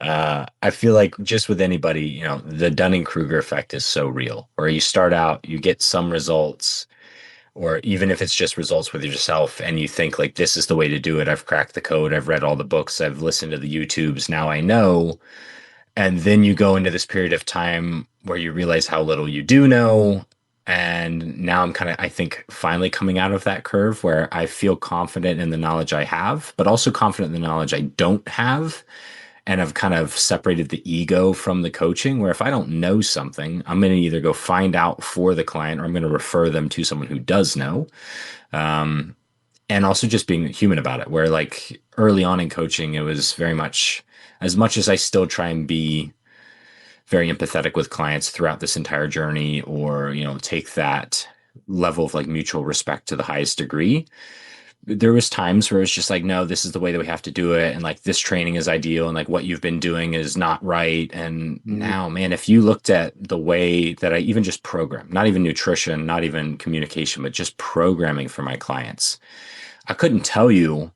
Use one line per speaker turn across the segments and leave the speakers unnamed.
I feel like just with anybody, the Dunning-Kruger effect is so real, where you start out, you get some results, or even if it's just results with yourself, and you think like, this is the way to do it. I've cracked the code. I've read all the books. I've listened to the YouTubes. Now I know. And then you go into this period of time where you realize how little you do know. And now I'm kind of, I think, finally coming out of that curve where I feel confident in the knowledge I have, but also confident in the knowledge I don't have. And I've kind of separated the ego from the coaching, where if I don't know something, I'm going to either go find out for the client or I'm going to refer them to someone who does know. Um, and also just being human about it, where like early on in coaching, it was very much as I still try and be very empathetic with clients throughout this entire journey, or, take that level of like mutual respect to the highest degree. There was times where it's just like, no, this is the way that we have to do it. And like, this training is ideal. And like, what you've been doing is not right. And
Mhm.
now, man, if you looked at the way that I even just program, not even nutrition, not even communication, but just programming for my clients, I couldn't tell you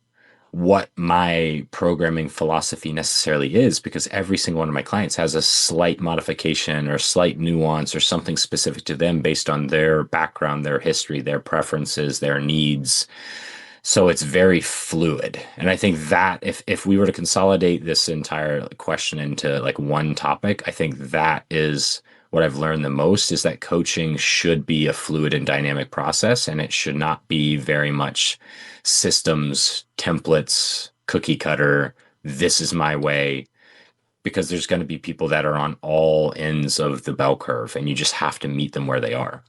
what my programming philosophy necessarily is, because every single one of my clients has a slight modification or slight nuance or something specific to them based on their background, their history, their preferences, their needs. So it's very fluid. And I think that if we were to consolidate this entire question into like one topic, I think that is what I've learned the most, is that coaching should be a fluid and dynamic process, and it should not be very much systems, templates, cookie cutter, this is my way, because there's going to be people that are on all ends of the bell curve and you just have to meet them where they are.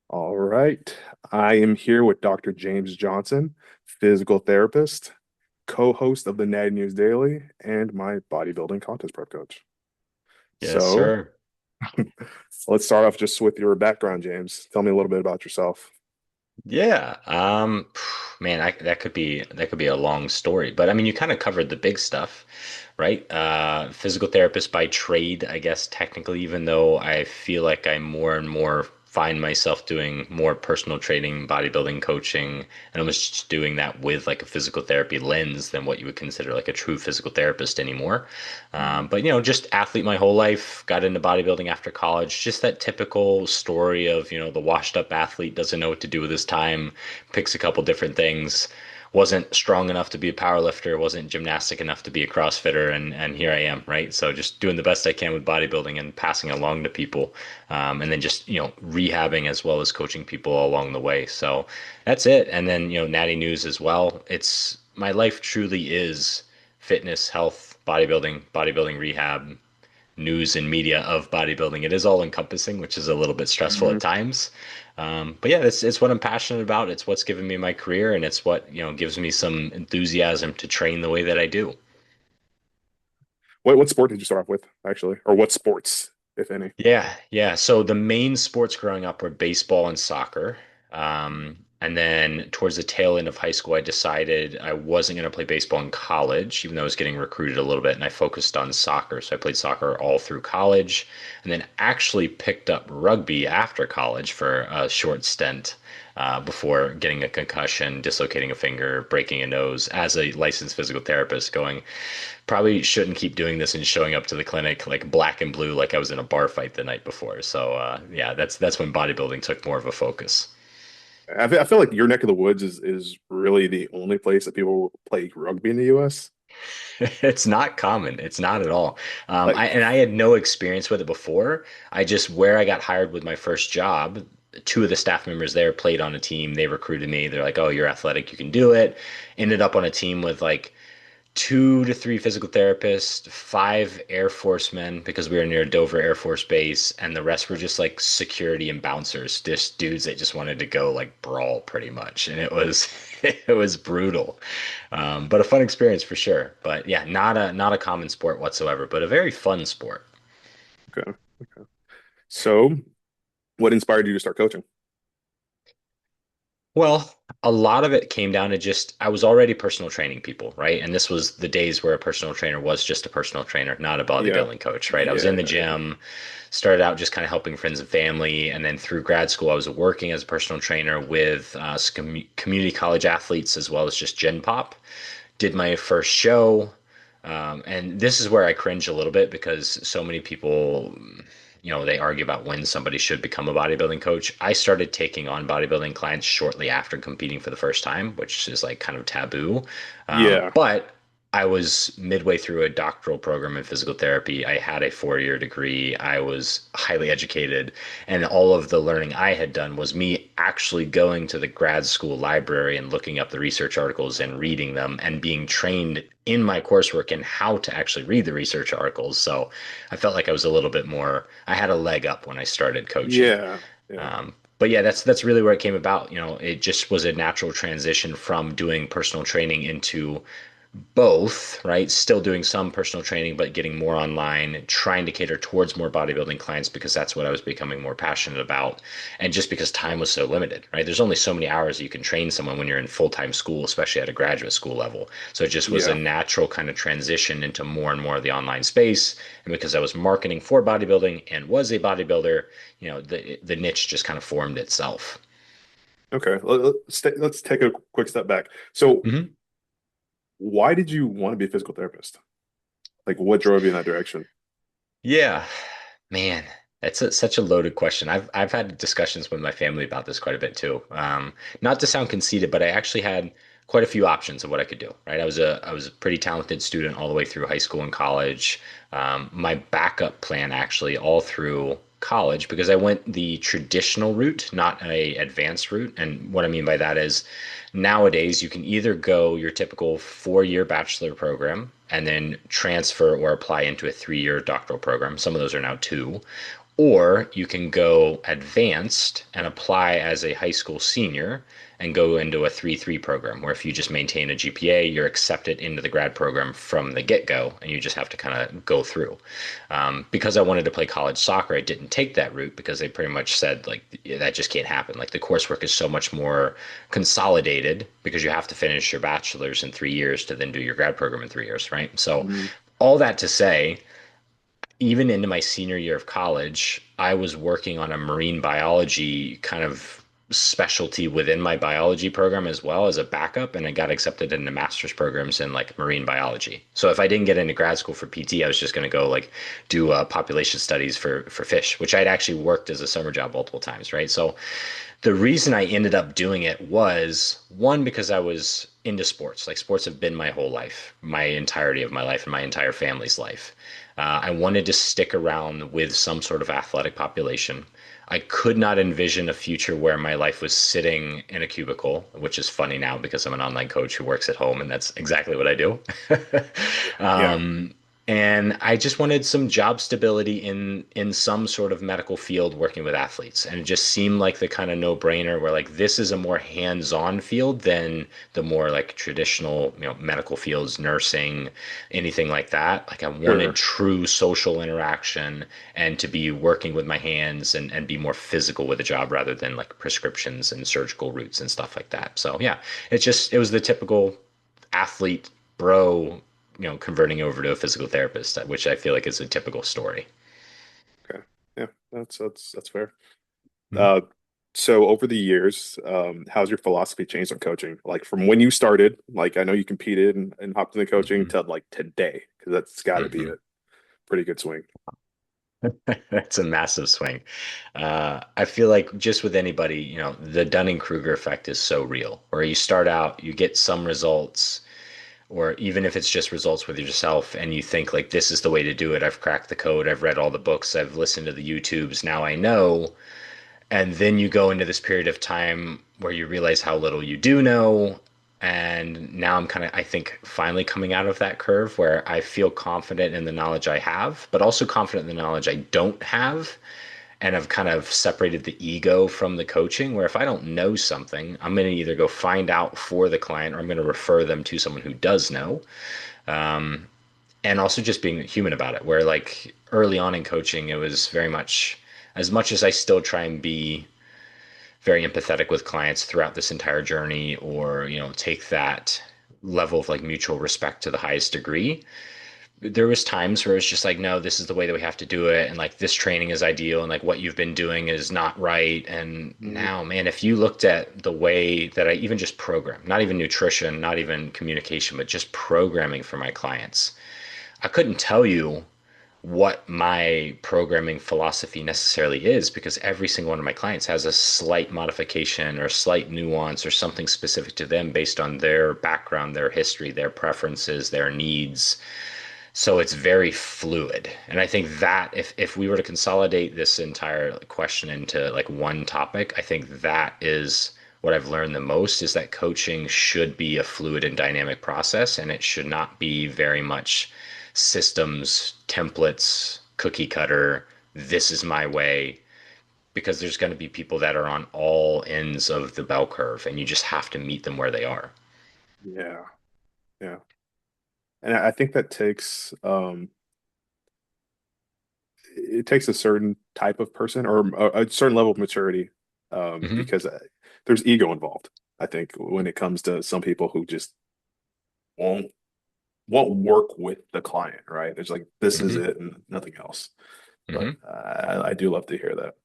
All right. I am here with Dr. James Johnson, physical therapist, co-host of the Natty News Daily, and my bodybuilding contest prep coach.
Yes,
So
sir.
let's start off just with your background, James. Tell me a little bit about yourself.
Yeah. Man, that could be a long story, but I mean, you kind of covered the big stuff, right? Physical therapist by trade, I guess technically, even though I feel like I more and more find myself doing more personal training, bodybuilding coaching, and almost just doing that with like a physical therapy lens than what you would consider like a true physical therapist anymore. But just athlete my whole life, got into bodybuilding after college. Just that typical story of, the washed up athlete doesn't know what to do with his time, picks a couple different things, wasn't strong enough to be a power lifter, wasn't gymnastic enough to be a CrossFitter, and here I am, right? So just doing the best I can with bodybuilding and passing along to people, and then just rehabbing as well as coaching people along the way. So that's it. And then Natty News as well. It's my life truly is fitness, health, bodybuilding rehab, news and media of bodybuilding. It is all encompassing, which is a little bit stressful at
Mhm.
times. But yeah, it's what I'm passionate about. It's what's given me my career, and it's what gives me some enthusiasm to train the way that I do.
What sport did you start off with, actually, or what sports, if any?
Yeah, yeah. So the main sports growing up were baseball and soccer. And then towards the tail end of high school, I decided I wasn't going to play baseball in college, even though I was getting recruited a little bit, and I focused on soccer. So I played soccer all through college, and then actually picked up rugby after college for a short stint, before getting a concussion, dislocating a finger, breaking a nose as a licensed physical therapist, going, probably shouldn't keep doing this and showing up to the clinic like black and blue, like I was in a bar fight the night before. So yeah, that's when bodybuilding took more of a focus.
I feel like your neck of the woods is really the only place that people play rugby in the U.S.
It's not common. It's not at all.
Like,
I had no experience with it before. I just, where I got hired with my first job, two of the staff members there played on a team. They recruited me. They're like, "Oh, you're athletic. You can do it." Ended up on a team with like two to three physical therapists, five Air Force men, because we were near Dover Air Force Base, and the rest were just like security and bouncers, just dudes that just wanted to go like brawl pretty much, and it was it was brutal, but a fun experience for sure. But yeah, not a common sport whatsoever, but a very fun sport.
okay, okay. So, what inspired you to start coaching?
Well, a lot of it came down to just I was already personal training people, right? And this was the days where a personal trainer was just a personal trainer, not a
Yeah.
bodybuilding coach, right? I was
Yeah.
in the
Yeah.
gym, started out just kind of helping friends and family, and then through grad school, I was working as a personal trainer with community college athletes as well as just Gen Pop. Did my first show, and this is where I cringe a little bit because so many people, they argue about when somebody should become a bodybuilding coach. I started taking on bodybuilding clients shortly after competing for the first time, which is like kind of taboo.
Yeah.
But I was midway through a doctoral program in physical therapy. I had a 4-year degree. I was highly educated. And all of the learning I had done was me actually going to the grad school library and looking up the research articles and reading them and being trained in my coursework in how to actually read the research articles. So I felt like I was a little bit more, I had a leg up when I started coaching.
Yeah. Yeah.
But yeah, that's really where it came about. It just was a natural transition from doing personal training into both, right? Still doing some personal training, but getting more online, trying to cater towards more bodybuilding clients because that's what I was becoming more passionate about. And just because time was so limited, right? There's only so many hours you can train someone when you're in full time school, especially at a graduate school level. So it just was a
Yeah.
natural kind of transition into more and more of the online space. And because I was marketing for bodybuilding and was a bodybuilder, the niche just kind of formed itself.
Okay. Let's take a quick step back. So,
Mhm.
why did you want to be a physical therapist? Like, what drove you in that direction?
Yeah, man, that's such a loaded question. I've had discussions with my family about this quite a bit too. Not to sound conceited, but I actually had quite a few options of what I could do. Right, I was a pretty talented student all the way through high school and college. My backup plan actually all through college because I went the traditional route, not a advanced route. And what I mean by that is nowadays you can either go your typical 4-year bachelor program and then transfer or apply into a 3-year doctoral program. Some of those are now two. Or you can go advanced and apply as a high school senior and go into a 3-3 program where if you just maintain a GPA, you're accepted into the grad program from the get go and you just have to kind of go through. Because I wanted to play college soccer, I didn't take that route because they pretty much said, like, that just can't happen. Like, the coursework is so much more consolidated because you have to finish your bachelor's in 3 years to then do your grad program in 3 years, right? So,
Mm,
all that to say, even into my senior year of college, I was working on a marine biology kind of specialty within my biology program as well as a backup, and I got accepted into master's programs in like marine biology. So if I didn't get into grad school for PT, I was just going to go like do population studies for fish, which I'd actually worked as a summer job multiple times, right? So the reason I ended up doing it was one because I was into sports. Like sports have been my whole life, my entirety of my life, and my entire family's life. I wanted to stick around with some sort of athletic population. I could not envision a future where my life was sitting in a cubicle, which is funny now because I'm an online coach who works at home, and that's exactly what I do.
yeah.
And I just wanted some job stability in some sort of medical field working with athletes. And it just seemed like the kind of no-brainer where like this is a more hands-on field than the more like traditional, medical fields, nursing, anything like that. Like I wanted
Sure.
true social interaction and to be working with my hands and be more physical with a job rather than like prescriptions and surgical routes and stuff like that. So yeah, it was the typical athlete bro, converting over to a physical therapist, which I feel like is a typical story.
Okay. Yeah. That's fair.
Mhm.
Uh, so over the years, how's your philosophy changed on coaching? Like from when you started, like I know you competed and hopped into coaching
Mhm.
to like today, because that's got to be
Mhm.
a pretty good swing.
That's a massive swing. I feel like just with anybody, the Dunning-Kruger effect is so real, where you start out, you get some results, or even if it's just results with yourself, and you think like this is the way to do it. I've cracked the code. I've read all the books. I've listened to the YouTubes. Now I know. And then you go into this period of time where you realize how little you do know. And now I'm kind of, I think, finally coming out of that curve where I feel confident in the knowledge I have, but also confident in the knowledge I don't have. And I've kind of separated the ego from the coaching, where if I don't know something, I'm going to either go find out for the client or I'm going to refer them to someone who does know. And also just being human about it, where like early on in coaching, it was very much, as much as I still try and be very empathetic with clients throughout this entire journey, or take that level of like mutual respect to the highest degree. There was times where it's just like, no, this is the way that we have to do it, and like this training is ideal, and like what you've been doing is not right. And
Hmm.
now, man, if you looked at the way that I even just program, not even nutrition, not even communication, but just programming for my clients, I couldn't tell you what my programming philosophy necessarily is, because every single one of my clients has a slight modification or slight nuance or something specific to them based on their background, their history, their preferences, their needs. So it's very fluid. And I think that if we were to consolidate this entire question into like one topic, I think that is what I've learned the most, is that coaching should be a fluid and dynamic process, and it should not be very much systems, templates, cookie cutter, this is my way, because there's going to be people that are on all ends of the bell curve, and you just have to meet them where they are.
Yeah, yeah. And I think that it takes a certain type of person or a certain level of maturity,
Hmm.
because there's ego involved. I think when it comes to some people who just won't won't work with the client, right? It's like this is
Hmm.
it and nothing else. But
Hmm.
I do love to hear that.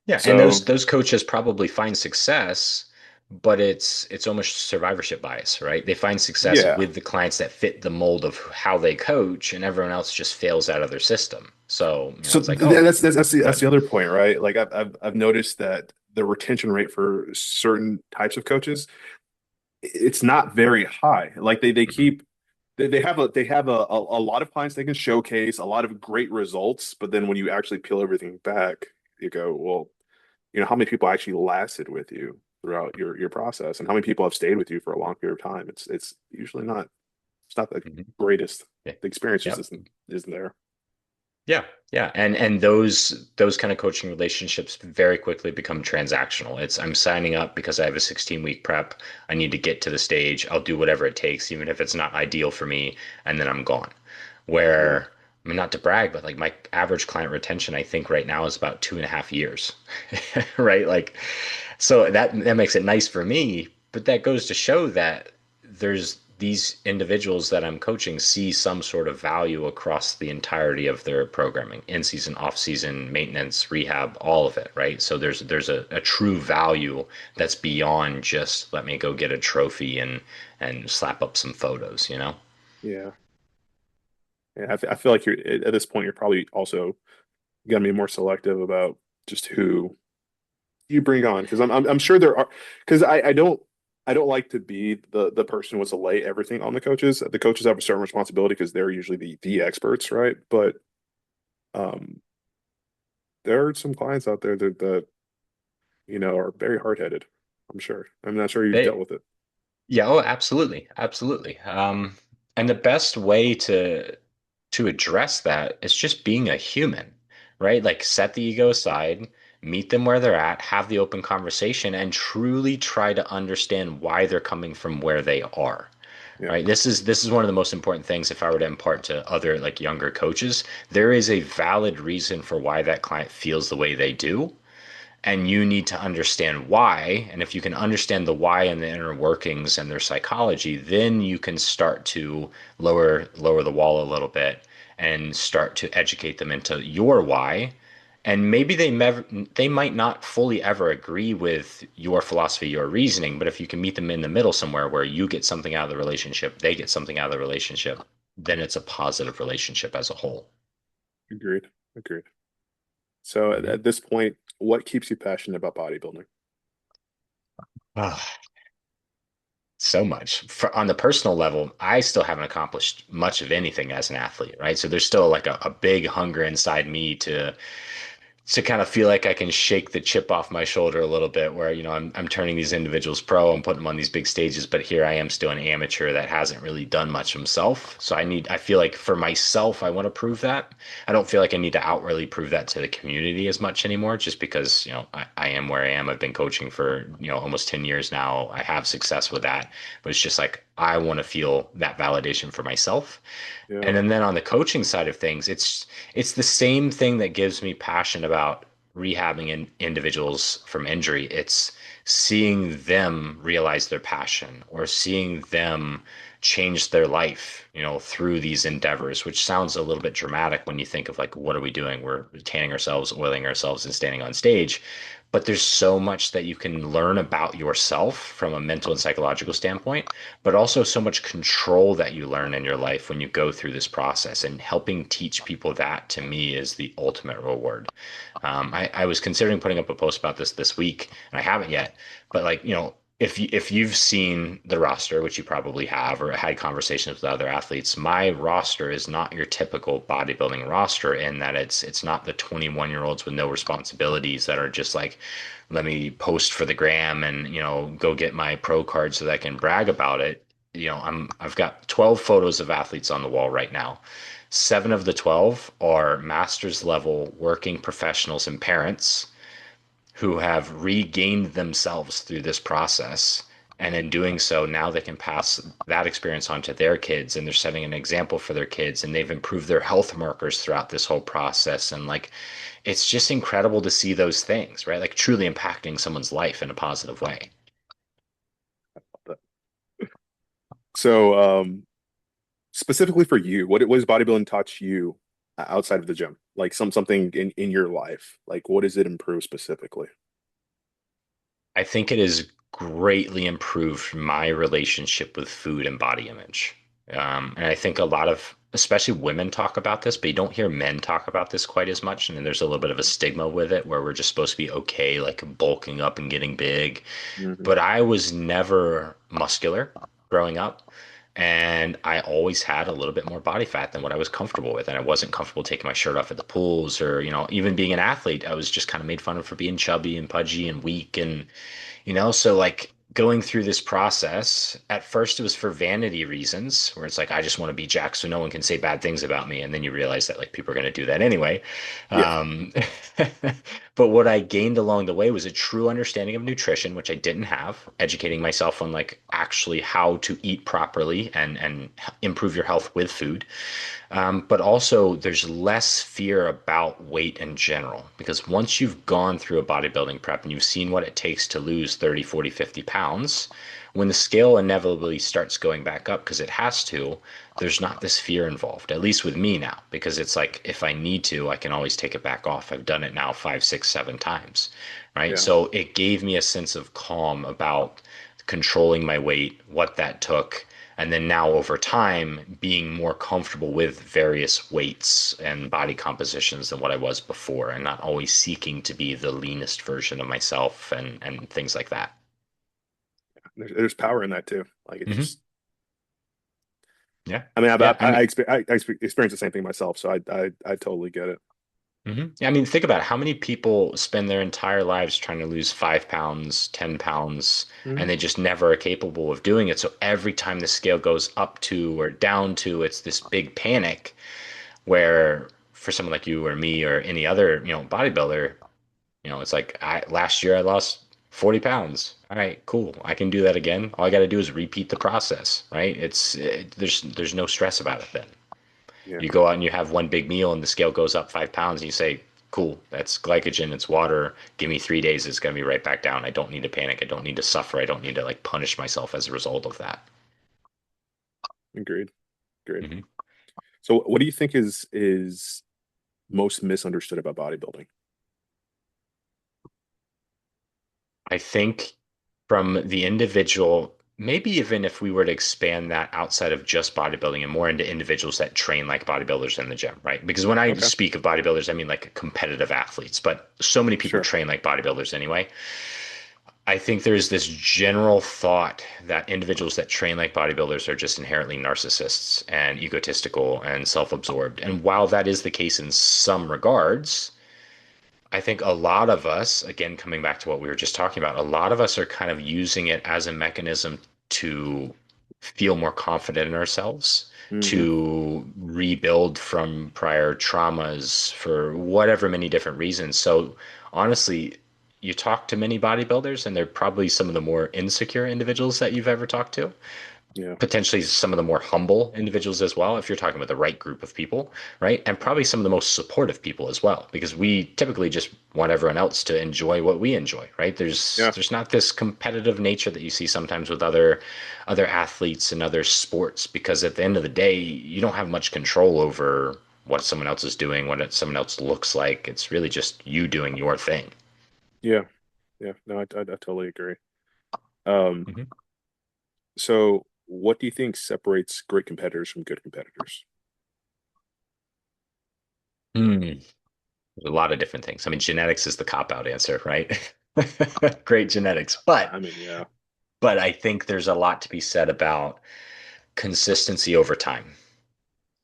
Yeah, and those
So
those coaches probably find success, but it's almost survivorship bias, right? They find success
yeah,
with the clients that fit the mold of how they coach, and everyone else just fails out of their system. So,
so
it's like, oh,
that's
good.
the other point, right? Like I've noticed that the retention rate for certain types of coaches, it's not very high. Like they
Hmm.
keep they have a lot of clients they can showcase, a lot of great results, but then when you actually peel everything back, you go, well, how many people actually lasted with you throughout your process, and how many people have stayed with you for a long period of time? It's usually not it's not the
Hmm.
greatest.
Yeah.
The experience just
Yep.
isn't there.
Yeah, yeah, and those kind of coaching relationships very quickly become transactional. It's, I'm signing up because I have a 16-week prep. I need to get to the stage. I'll do whatever it takes, even if it's not ideal for me, and then I'm gone.
Yeah,
Where, I mean, not to brag, but like my average client retention, I think right now is about 2.5 years, right? Like, so that makes it nice for me, but that goes to show that there's these individuals that I'm coaching see some sort of value across the entirety of their programming, in season, off season, maintenance, rehab, all of it, right? So there's a true value that's beyond just let me go get a trophy and slap up some photos, you know?
yeah, yeah. I feel like you're at this point you're probably also gonna be more selective about just who you bring on, because I'm sure there are, because I don't like to be the person who wants to lay everything on the coaches. The coaches have a certain responsibility because they're usually the experts, right? But um, there are some clients out there that are very hard headed. I'm sure. I'm not sure you've dealt
They
with it.
Yeah, oh, absolutely, absolutely. And the best way to address that is just being a human, right? Like set the ego aside, meet them where they're at, have the open conversation, and truly try to understand why they're coming from where they are.
Yeah,
Right. This is one of the most important things if I were to impart to other like younger coaches. There is a valid reason for why that client feels the way they do, and you need to understand why. And if you can understand the why and the inner workings and their psychology, then you can start to lower the wall a little bit and start to educate them into your why. And maybe they might not fully ever agree with your philosophy, your reasoning, but if you can meet them in the middle somewhere where you get something out of the relationship, they get something out of the relationship, then it's a positive relationship as a whole.
agreed, agreed. So
Mhm.
at this point, what keeps you passionate about bodybuilding?
Ah, so much. On the personal level, I still haven't accomplished much of anything as an athlete, right? So there's still like a big hunger inside me to kind of feel like I can shake the chip off my shoulder a little bit, where I'm turning these individuals pro, I'm putting them on these big stages, but here I am still an amateur that hasn't really done much himself. So I feel like for myself I want to prove that. I don't feel like I need to outwardly prove that to the community as much anymore, just because I am where I am. I've been coaching for almost 10 years now. I have success with that, but it's just like I want to feel that validation for myself.
Yeah,
And then on the coaching side of things, it's the same thing that gives me passion about rehabbing individuals from injury. seeing them realize their passion or seeing them change their life, through these endeavors, which sounds a little bit dramatic when you think of like, what are we doing? We're tanning ourselves, oiling ourselves, and standing on stage. But there's so much that you can learn about yourself from a mental and psychological standpoint, but also so much control that you learn in your life when you go through this process. And helping teach people that to me is the ultimate reward. I was considering putting up a post about this week, and I haven't yet. But like, if you've seen the roster, which you probably have, or had conversations with other athletes, my roster is not your typical bodybuilding roster in that it's not the 21-year-olds with no responsibilities that are just like, let me post for the gram and go get my pro card so that I can brag about it. I've got 12 photos of athletes on the wall right now. Seven of the 12 are master's level working professionals and parents who have regained themselves through this process. And in doing so, now they can pass that experience on to their kids, and they're setting an example for their kids, and they've improved their health markers throughout this whole process. And like, it's just incredible to see those things, right? Like truly impacting someone's life in a positive way.
So, specifically for you, what has bodybuilding taught you outside of the gym? Like something in your life. Like what does it improve specifically?
I think it has greatly improved my relationship with food and body image. And I think a lot of, especially women talk about this, but you don't hear men talk about this quite as much. And then there's a little bit of a stigma with it where we're just supposed to be okay, like bulking up and getting big.
Hmm.
But I was never muscular growing up. And I always had a little bit more body fat than what I was comfortable with. And I wasn't comfortable taking my shirt off at the pools or, even being an athlete, I was just kind of made fun of for being chubby and pudgy and weak. And so like going through this process, at first it was for vanity reasons, where it's like, I just want to be Jack so no one can say bad things about me. And then you realize that like people are going to do that anyway.
Yeah.
Um, but what I gained along the way was a true understanding of nutrition, which I didn't have, educating myself on like actually how to eat properly and improve your health with food. But also, there's less fear about weight in general because once you've gone through a bodybuilding prep and you've seen what it takes to lose 30, 40, 50 pounds, when the scale inevitably starts going back up because it has to, there's not this fear involved, at least with me now, because it's like if I need to, I can always take it back off. I've done it now 5, 6, 7 times, right?
Yeah.
So it gave me a sense of calm about controlling my weight, what that took, and then now over time being more comfortable with various weights and body compositions than what I was before, and not always seeking to be the leanest version of myself and things like that.
There's power in that too. Like it
Hmm.
just
Yeah.
I mean
Yeah. I mean,
I experienced the same thing myself, so I totally get it.
Yeah, I mean, think about it. How many people spend their entire lives trying to lose 5 pounds, 10 pounds, and
Mhm.
they just never are capable of doing it. So every time the scale goes up to or down to, it's this big panic where for someone like you or me or any other, bodybuilder, it's like last year I lost 40 pounds. All right, cool. I can do that again. All I got to do is repeat the process, right? There's no stress about it then.
Yeah,
You go out and you have one big meal and the scale goes up 5 pounds and you say, cool, that's glycogen, it's water. Give me 3 days, it's gonna be right back down. I don't need to panic. I don't need to suffer. I don't need to like punish myself as a result of that.
agreed. Agreed.
Hmm.
So what do you think is most misunderstood about bodybuilding?
I think from the individual, maybe even if we were to expand that outside of just bodybuilding and more into individuals that train like bodybuilders in the gym, right? Because when I
Okay,
speak of bodybuilders, I mean like competitive athletes, but so many people
sure.
train like bodybuilders anyway. I think there's this general thought that individuals that train like bodybuilders are just inherently narcissists and egotistical and self-absorbed. And while that is the case in some regards, I think a lot of us, again, coming back to what we were just talking about, a lot of us are kind of using it as a mechanism to feel more confident in ourselves,
Hmm.
to rebuild from prior traumas for whatever many different reasons. So, honestly, you talk to many bodybuilders, and they're probably some of the more insecure individuals that you've ever talked to.
Yeah.
Potentially some of the more humble individuals as well, if you're talking about the right group of people, right? And probably some of the most supportive people as well, because we typically just want everyone else to enjoy what we enjoy, right?
Yeah.
There's not this competitive nature that you see sometimes with other athletes and other sports, because at the end of the day, you don't have much control over what someone else is doing, someone else looks like. It's really just you doing your thing.
Yeah. Yeah. No, I totally agree. Um,
Mhm.
so what do you think separates great competitors from good competitors?
Hmm. There's a lot of different things. I mean, genetics is the cop out answer, right? Great genetics.
I mean, yeah.
But I think there's a lot to be said about consistency over time,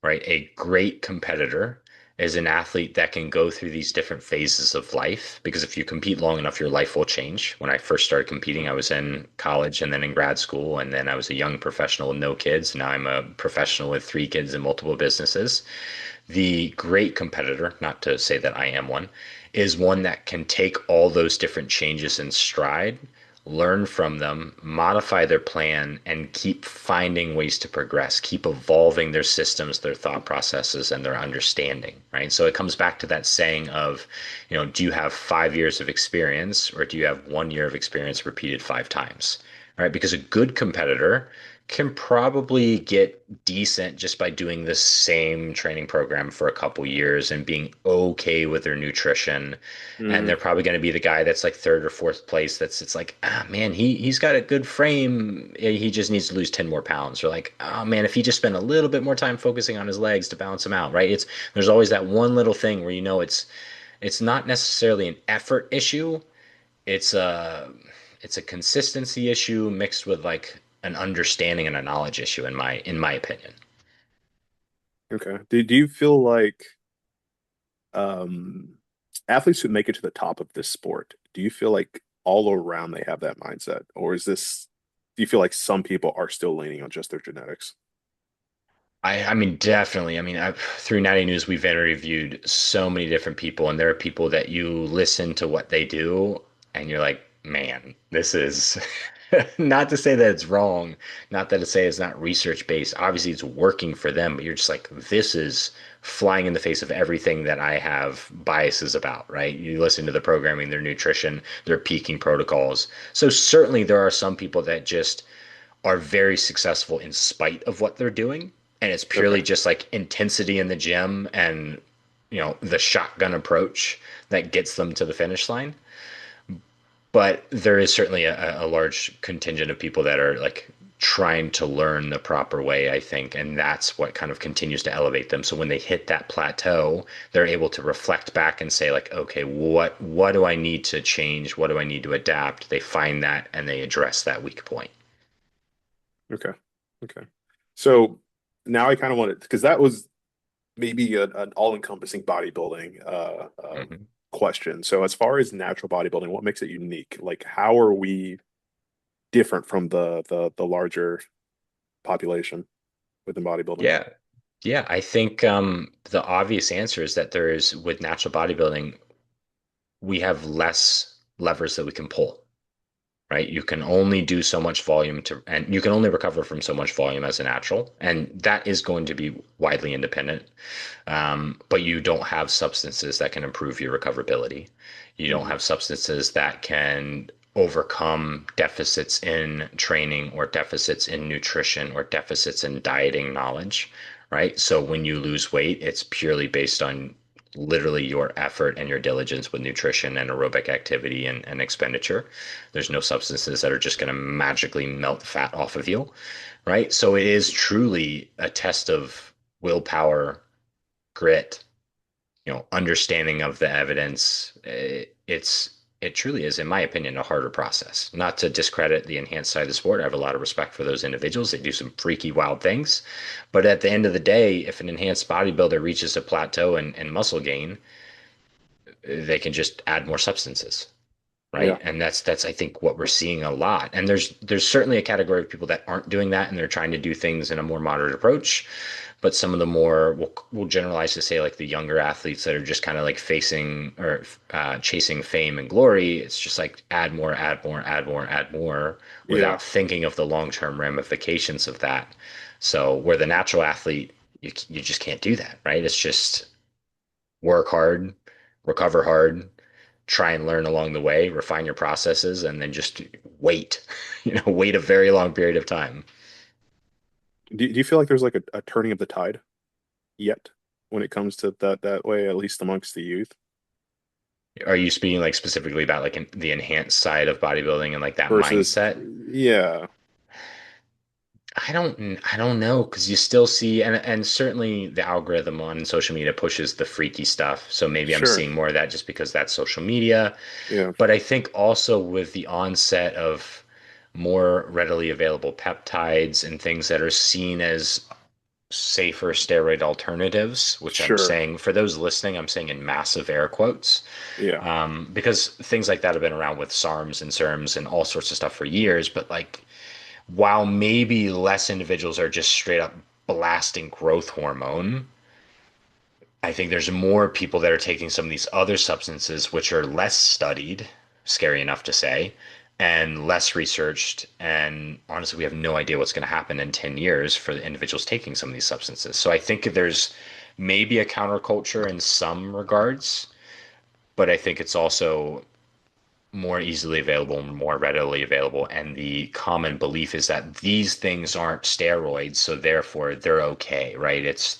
right? A great competitor is an athlete that can go through these different phases of life because if you compete long enough, your life will change. When I first started competing, I was in college and then in grad school, and then I was a young professional with no kids. Now I'm a professional with 3 kids and multiple businesses. The great competitor, not to say that I am one, is one that can take all those different changes in stride, learn from them, modify their plan, and keep finding ways to progress, keep evolving their systems, their thought processes, and their understanding, right? So it comes back to that saying of, do you have 5 years of experience or do you have 1 year of experience repeated 5 times? Right? Because a good competitor can probably get decent just by doing the same training program for a couple years and being okay with their nutrition. And
Hmm.
they're probably going to be the guy that's like third or fourth place. That's it's like, ah man, he's got a good frame. He just needs to lose 10 more pounds. Or like, oh man, if he just spent a little bit more time focusing on his legs to balance him out, right? There's always that one little thing where it's not necessarily an effort issue. It's a it's a consistency issue mixed with like an understanding and a knowledge issue in my opinion.
Okay. Do you feel like um athletes who make it to the top of this sport, do you feel like all around they have that mindset? Or do you feel like some people are still leaning on just their genetics?
I mean, definitely. I mean, through Natty News, we've interviewed so many different people, and there are people that you listen to what they do, and you're like, man, this is not to say that it's wrong, not that to say it's not research based. Obviously, it's working for them, but you're just like, this is flying in the face of everything that I have biases about, right? You listen to the programming, their nutrition, their peaking protocols. So certainly there are some people that just are very successful in spite of what they're doing. And it's
Okay.
purely just like intensity in the gym and, the shotgun approach that gets them to the finish line. But there is certainly a large contingent of people that are like trying to learn the proper way, I think. And that's what kind of continues to elevate them. So when they hit that plateau, they're able to reflect back and say, like, okay, what do I need to change? What do I need to adapt? They find that and they address that weak point.
Okay. Okay. So now I kind of want to, because that was maybe an all-encompassing bodybuilding
Mhm.
question. So as far as natural bodybuilding, what makes it unique? Like, how are we different from the larger population within bodybuilding?
Yeah. Yeah, I think the obvious answer is that there is, with natural bodybuilding, we have less levers that we can pull, right? You can only do so much volume and you can only recover from so much volume as a natural, and that is going to be widely independent. But you don't have substances that can improve your recoverability. You don't
Hmm.
have substances that can overcome deficits in training or deficits in nutrition or deficits in dieting knowledge, right? So when you lose weight, it's purely based on literally your effort and your diligence with nutrition and aerobic activity and expenditure. There's no substances that are just going to magically melt fat off of you, right? So it is truly a test of willpower, grit, understanding of the evidence. It truly is, in my opinion, a harder process. Not to discredit the enhanced side of the sport. I have a lot of respect for those individuals. They do some freaky, wild things. But at the end of the day, if an enhanced bodybuilder reaches a plateau and muscle gain, they can just add more substances,
Yeah.
right? And that's I think what we're seeing a lot. And there's certainly a category of people that aren't doing that and they're trying to do things in a more moderate approach. but some of the more we'll generalize to say like the younger athletes that are just kind of like facing or chasing fame and glory, it's just like add more, add more, add more, add more
Yeah.
without thinking of the long-term ramifications of that. So where the natural athlete, you just can't do that, right? It's just work hard, recover hard, try and learn along the way, refine your processes, and then just wait, wait a very long period of time.
Do you feel like there's like a turning of the tide yet when it comes to that way, at least amongst the youth?
Are you speaking like specifically about like the enhanced side of bodybuilding and like that
Versus,
mindset?
yeah,
I don't know because you still see and certainly the algorithm on social media pushes the freaky stuff. So maybe I'm
sure.
seeing more of that just because that's social media.
Yeah,
But I think also with the onset of more readily available peptides and things that are seen as safer steroid alternatives, which I'm
sure.
saying for those listening, I'm saying in massive air quotes,
Yeah.
because things like that have been around with SARMs and SERMs and all sorts of stuff for years. But like, while maybe less individuals are just straight up blasting growth hormone, I think there's more people that are taking some of these other substances, which are less studied, scary enough to say, and less researched. And honestly, we have no idea what's going to happen in 10 years for the individuals taking some of these substances. So I think there's maybe a counterculture in some regards, but I think it's also more easily available, more readily available. And the common belief is that these things aren't steroids, so therefore they're okay, right? It's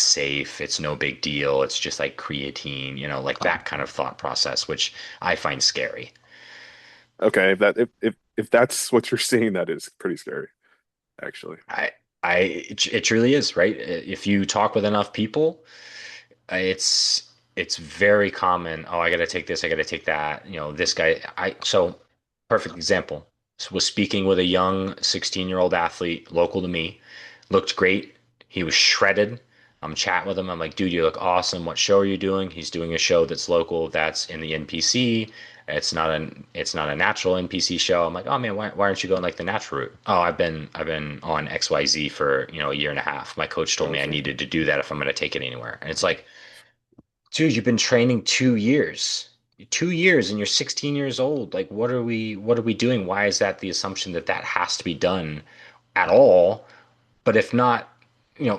safe, it's no big deal, it's just like creatine, like that kind of thought process, which I find scary.
Okay. If that's what you're seeing, that is pretty scary, actually.
I, it truly is, right? If you talk with enough people, it's it's very common. Oh, I got to take this. I got to take that. This guy. Perfect example. Was speaking with a young 16-year-old athlete local to me. Looked great. He was shredded. I'm chatting with him. I'm like, dude, you look awesome. What show are you doing? He's doing a show that's local. That's in the NPC. It's not a natural NPC show. I'm like, oh man, why aren't you going like the natural route? Oh, I've been on XYZ for a year and a half. My coach told me I
Gotcha.
needed to do that if I'm going to take it anywhere. And it's like, dude, you've been training 2 years. 2 years and you're 16 years old. Like, what are we doing? Why is that the assumption that that has to be done at all? But if not,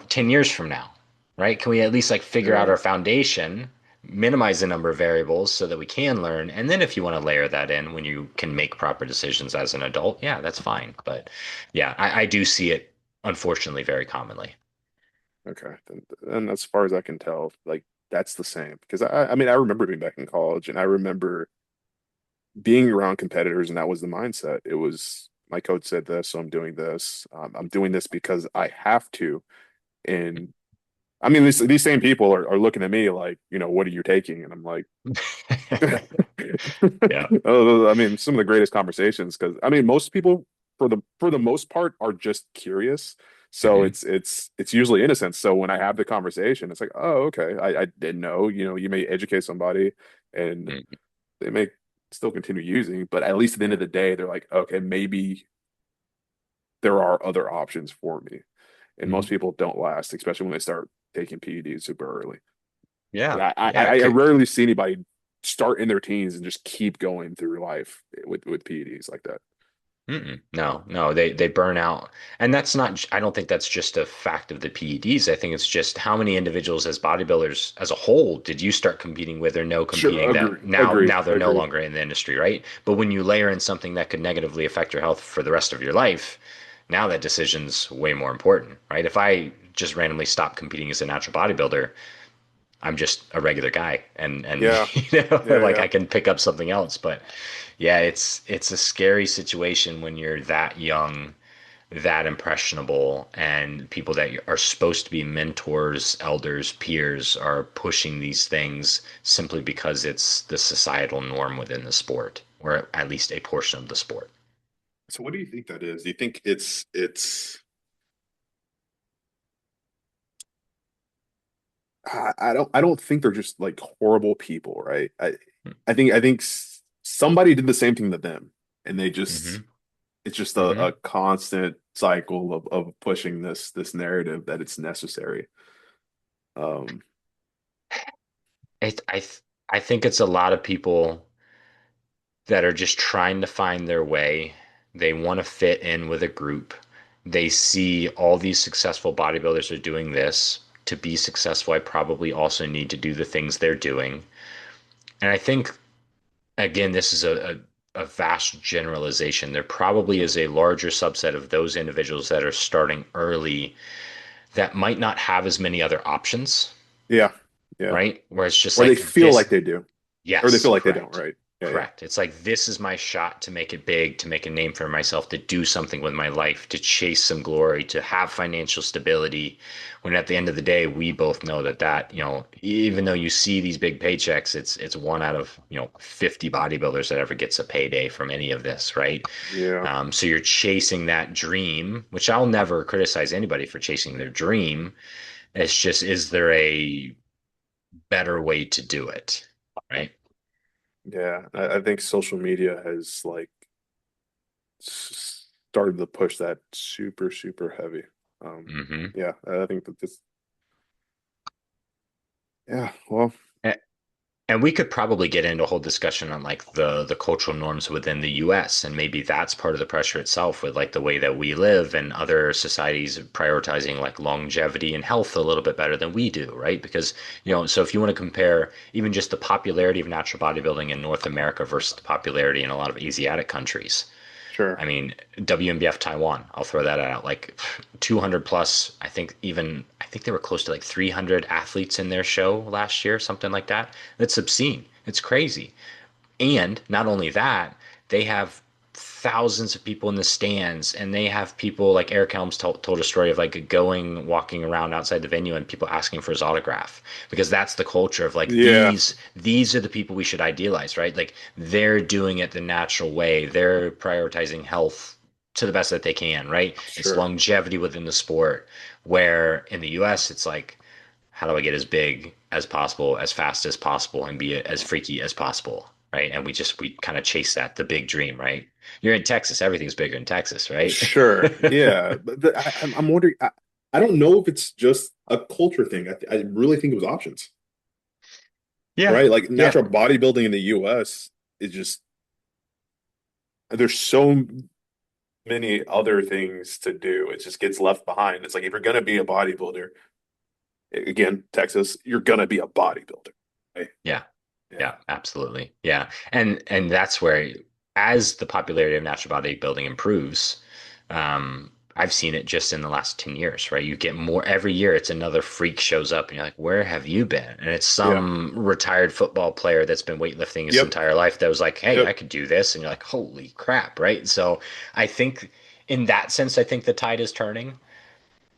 10 years from now, right? Can we at least like figure out
Yeah.
our foundation, minimize the number of variables so that we can learn? And then if you want to layer that in when you can make proper decisions as an adult, yeah, that's fine. But yeah, I do see it unfortunately very commonly.
Okay. And as far as I can tell, like that's the same. Because I mean, I remember being back in college and I remember being around competitors, and that was the mindset. It was my coach said this, so I'm doing this. I'm doing this because I have to. And I mean, these same people are looking at me like, what are you taking? And I'm like,
Yeah.
oh, I mean, some of the greatest conversations because I mean, most people for the most part are just curious. So
Hmm.
it's usually innocent. So when I have the conversation, it's like, oh, okay, I didn't know. You may educate somebody, and they may still continue using, but at least at the end of the day, they're like, okay, maybe there are other options for me. And most
Hmm.
people don't last, especially when they start taking PEDs super early.
Yeah.
Like
Yeah.
I rarely see anybody start in their teens and just keep going through life with PEDs like that.
Mm-mm. No, no, they burn out. And that's not, I don't think that's just a fact of the PEDs. I think it's just how many individuals as bodybuilders as a whole did you start competing with or no
Sure,
competing that now
agree,
now they're no
agree.
longer in the industry, right? But when you layer in something that could negatively affect your health for the rest of your life, now that decision's way more important, right? If I just randomly stop competing as a natural bodybuilder, I'm just a regular guy and
Yeah, yeah,
like
yeah.
I can pick up something else. But yeah, it's a scary situation when you're that young, that impressionable, and people that are supposed to be mentors, elders, peers are pushing these things simply because it's the societal norm within the sport, or at least a portion of the sport.
So what do you think that is? Do you think it's I don't think they're just like horrible people, right? I think somebody did the same thing to them and they just
Mm-hmm.
it's just
Hmm.
a constant cycle of pushing this narrative that it's necessary. Um,
It, I th I think it's a lot of people that are just trying to find their way. They want to fit in with a group. They see all these successful bodybuilders are doing this. To be successful, I probably also need to do the things they're doing. And I think, again, this is a vast generalization. There probably is a larger subset of those individuals that are starting early that might not have as many other options,
yeah, yeah.
right? Where it's just
Or they
like
feel like
this.
they do, or they
Yes,
feel like they don't,
correct.
right? Yeah, yeah,
Correct. It's like this is my shot to make it big, to make a name for myself, to do something with my life, to chase some glory, to have financial stability. When at the end of the day, we both know that, even though you see these big paychecks, it's one out of, 50 bodybuilders that ever gets a payday from any of this, right?
yeah,
So you're chasing that dream, which I'll never criticize anybody for chasing their dream. It's just, is there a better way to do it? Right?
yeah. I think social media has like started to push that super, super heavy. Um,
Hmm.
yeah, I think that this, yeah, well,
And we could probably get into a whole discussion on like the cultural norms within the US, and maybe that's part of the pressure itself with like the way that we live and other societies prioritizing like longevity and health a little bit better than we do, right? Because, so if you want to compare even just the popularity of natural bodybuilding in North America versus the popularity in a lot of Asiatic countries,
sure.
I mean, WMBF Taiwan, I'll throw that out. Like 200 plus, I think they were close to like 300 athletes in their show last year, something like that. It's obscene. It's crazy. And not only that, they have thousands of people in the stands, and they have people like Eric Helms told a story of like walking around outside the venue, and people asking for his autograph because that's the culture of like
Yeah,
these are the people we should idealize, right? Like they're doing it the natural way. They're prioritizing health to the best that they can, right? It's
sure.
longevity within the sport. Where in the US, it's like, how do I get as big as possible, as fast as possible, and be as freaky as possible, right? And we kind of chase the big dream, right? You're in Texas, everything's bigger in Texas, right?
Sure. Yeah. But I'm wondering, I don't know if it's just a culture thing. I really think it was options,
Yeah,
right? Like
yeah,
natural bodybuilding in the US is just, there's so many other things to do. It just gets left behind. It's like if you're going to be a bodybuilder, again, Texas, you're going to be a bodybuilder. Right?
yeah.
Yeah.
Yeah, absolutely. Yeah. And that's where as the popularity of natural bodybuilding improves, I've seen it just in the last 10 years, right? You get more every year, it's another freak shows up and you're like, where have you been? And it's
Yeah.
some retired football player that's been weightlifting his
Yep.
entire life that was like, hey, I
Yep.
could do this. And you're like, holy crap, right? So I think in that sense, I think the tide is turning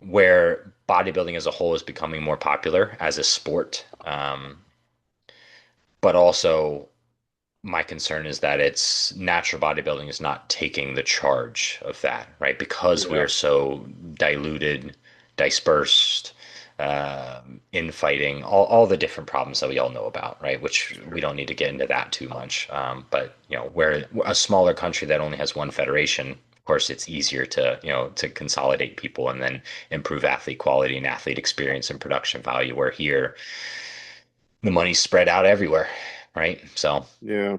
where bodybuilding as a whole is becoming more popular as a sport. But also my concern is that it's natural bodybuilding is not taking the charge of that, right? Because we
Yeah.
are so diluted, dispersed, infighting, all the different problems that we all know about, right? Which we
Sure.
don't need to get into that too much. But where a smaller country that only has one federation, of course, it's easier to consolidate people and then improve athlete quality and athlete experience and production value. Where here, the money's spread out everywhere, right? So.
Yeah.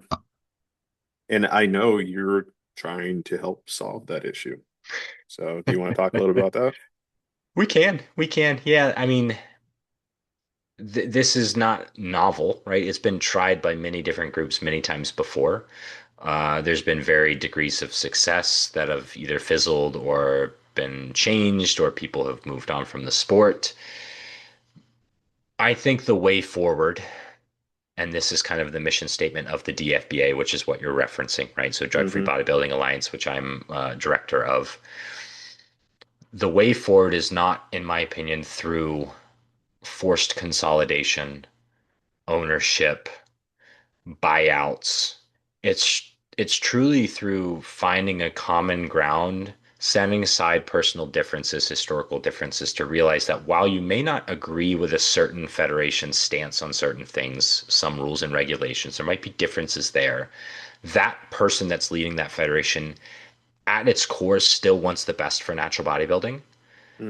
And I know you're trying to help solve that issue. So do you want to talk a little about that?
We can. Yeah, I mean, this is not novel, right? It's been tried by many different groups many times before. There's been varied degrees of success that have either fizzled or been changed, or people have moved on from the sport. I think the way forward, and this is kind of the mission statement of the DFBA, which is what you're referencing, right? So, Drug-Free
Hmm.
Bodybuilding Alliance, which I'm director of. The way forward is not, in my opinion, through forced consolidation, ownership, buyouts. It's truly through finding a common ground, setting aside personal differences, historical differences, to realize that while you may not agree with a certain federation's stance on certain things, some rules and regulations, there might be differences there. That person that's leading that federation at its core still wants the best for natural bodybuilding.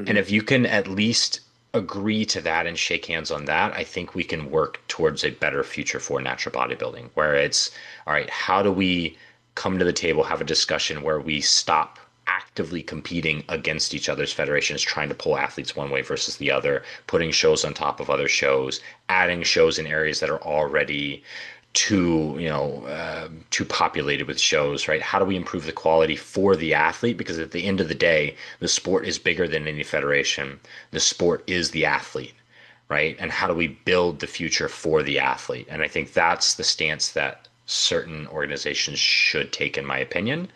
And
Hmm.
if you can at least agree to that and shake hands on that, I think we can work towards a better future for natural bodybuilding, where it's all right, how do we come to the table, have a discussion where we stop actively competing against each other's federations, trying to pull athletes one way versus the other, putting shows on top of other shows, adding shows in areas that are already too populated with shows, right? How do we improve the quality for the athlete? Because at the end of the day, the sport is bigger than any federation. The sport is the athlete, right? And how do we build the future for the athlete? And I think that's the stance that certain organizations should take, in my opinion.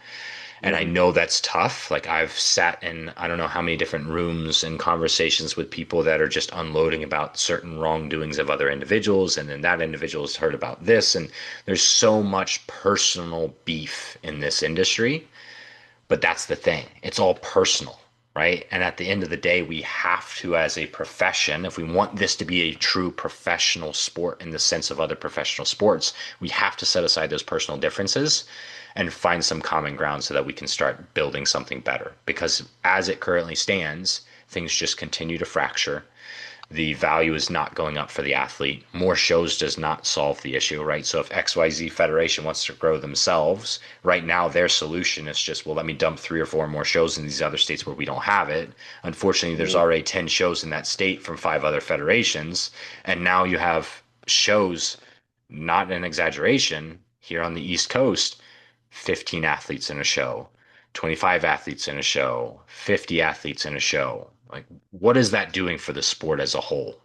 And I
Hmm.
know that's tough. Like I've sat in I don't know how many different rooms and conversations with people that are just unloading about certain wrongdoings of other individuals, and then that individual has heard about this, and there's so much personal beef in this industry. But that's the thing. It's all personal, right? And at the end of the day, we have to, as a profession, if we want this to be a true professional sport in the sense of other professional sports, we have to set aside those personal differences and find some common ground so that we can start building something better. Because as it currently stands, things just continue to fracture. The value is not going up for the athlete. More shows does not solve the issue, right? So if XYZ Federation wants to grow themselves, right now their solution is just, well, let me dump 3 or 4 more shows in these other states where we don't have it. Unfortunately, there's
Hmm.
already 10 shows in that state from 5 other federations. And now you have shows, not an exaggeration, here on the East Coast, 15 athletes in a show, 25 athletes in a show, 50 athletes in a show. Like, what is that doing for the sport as a whole?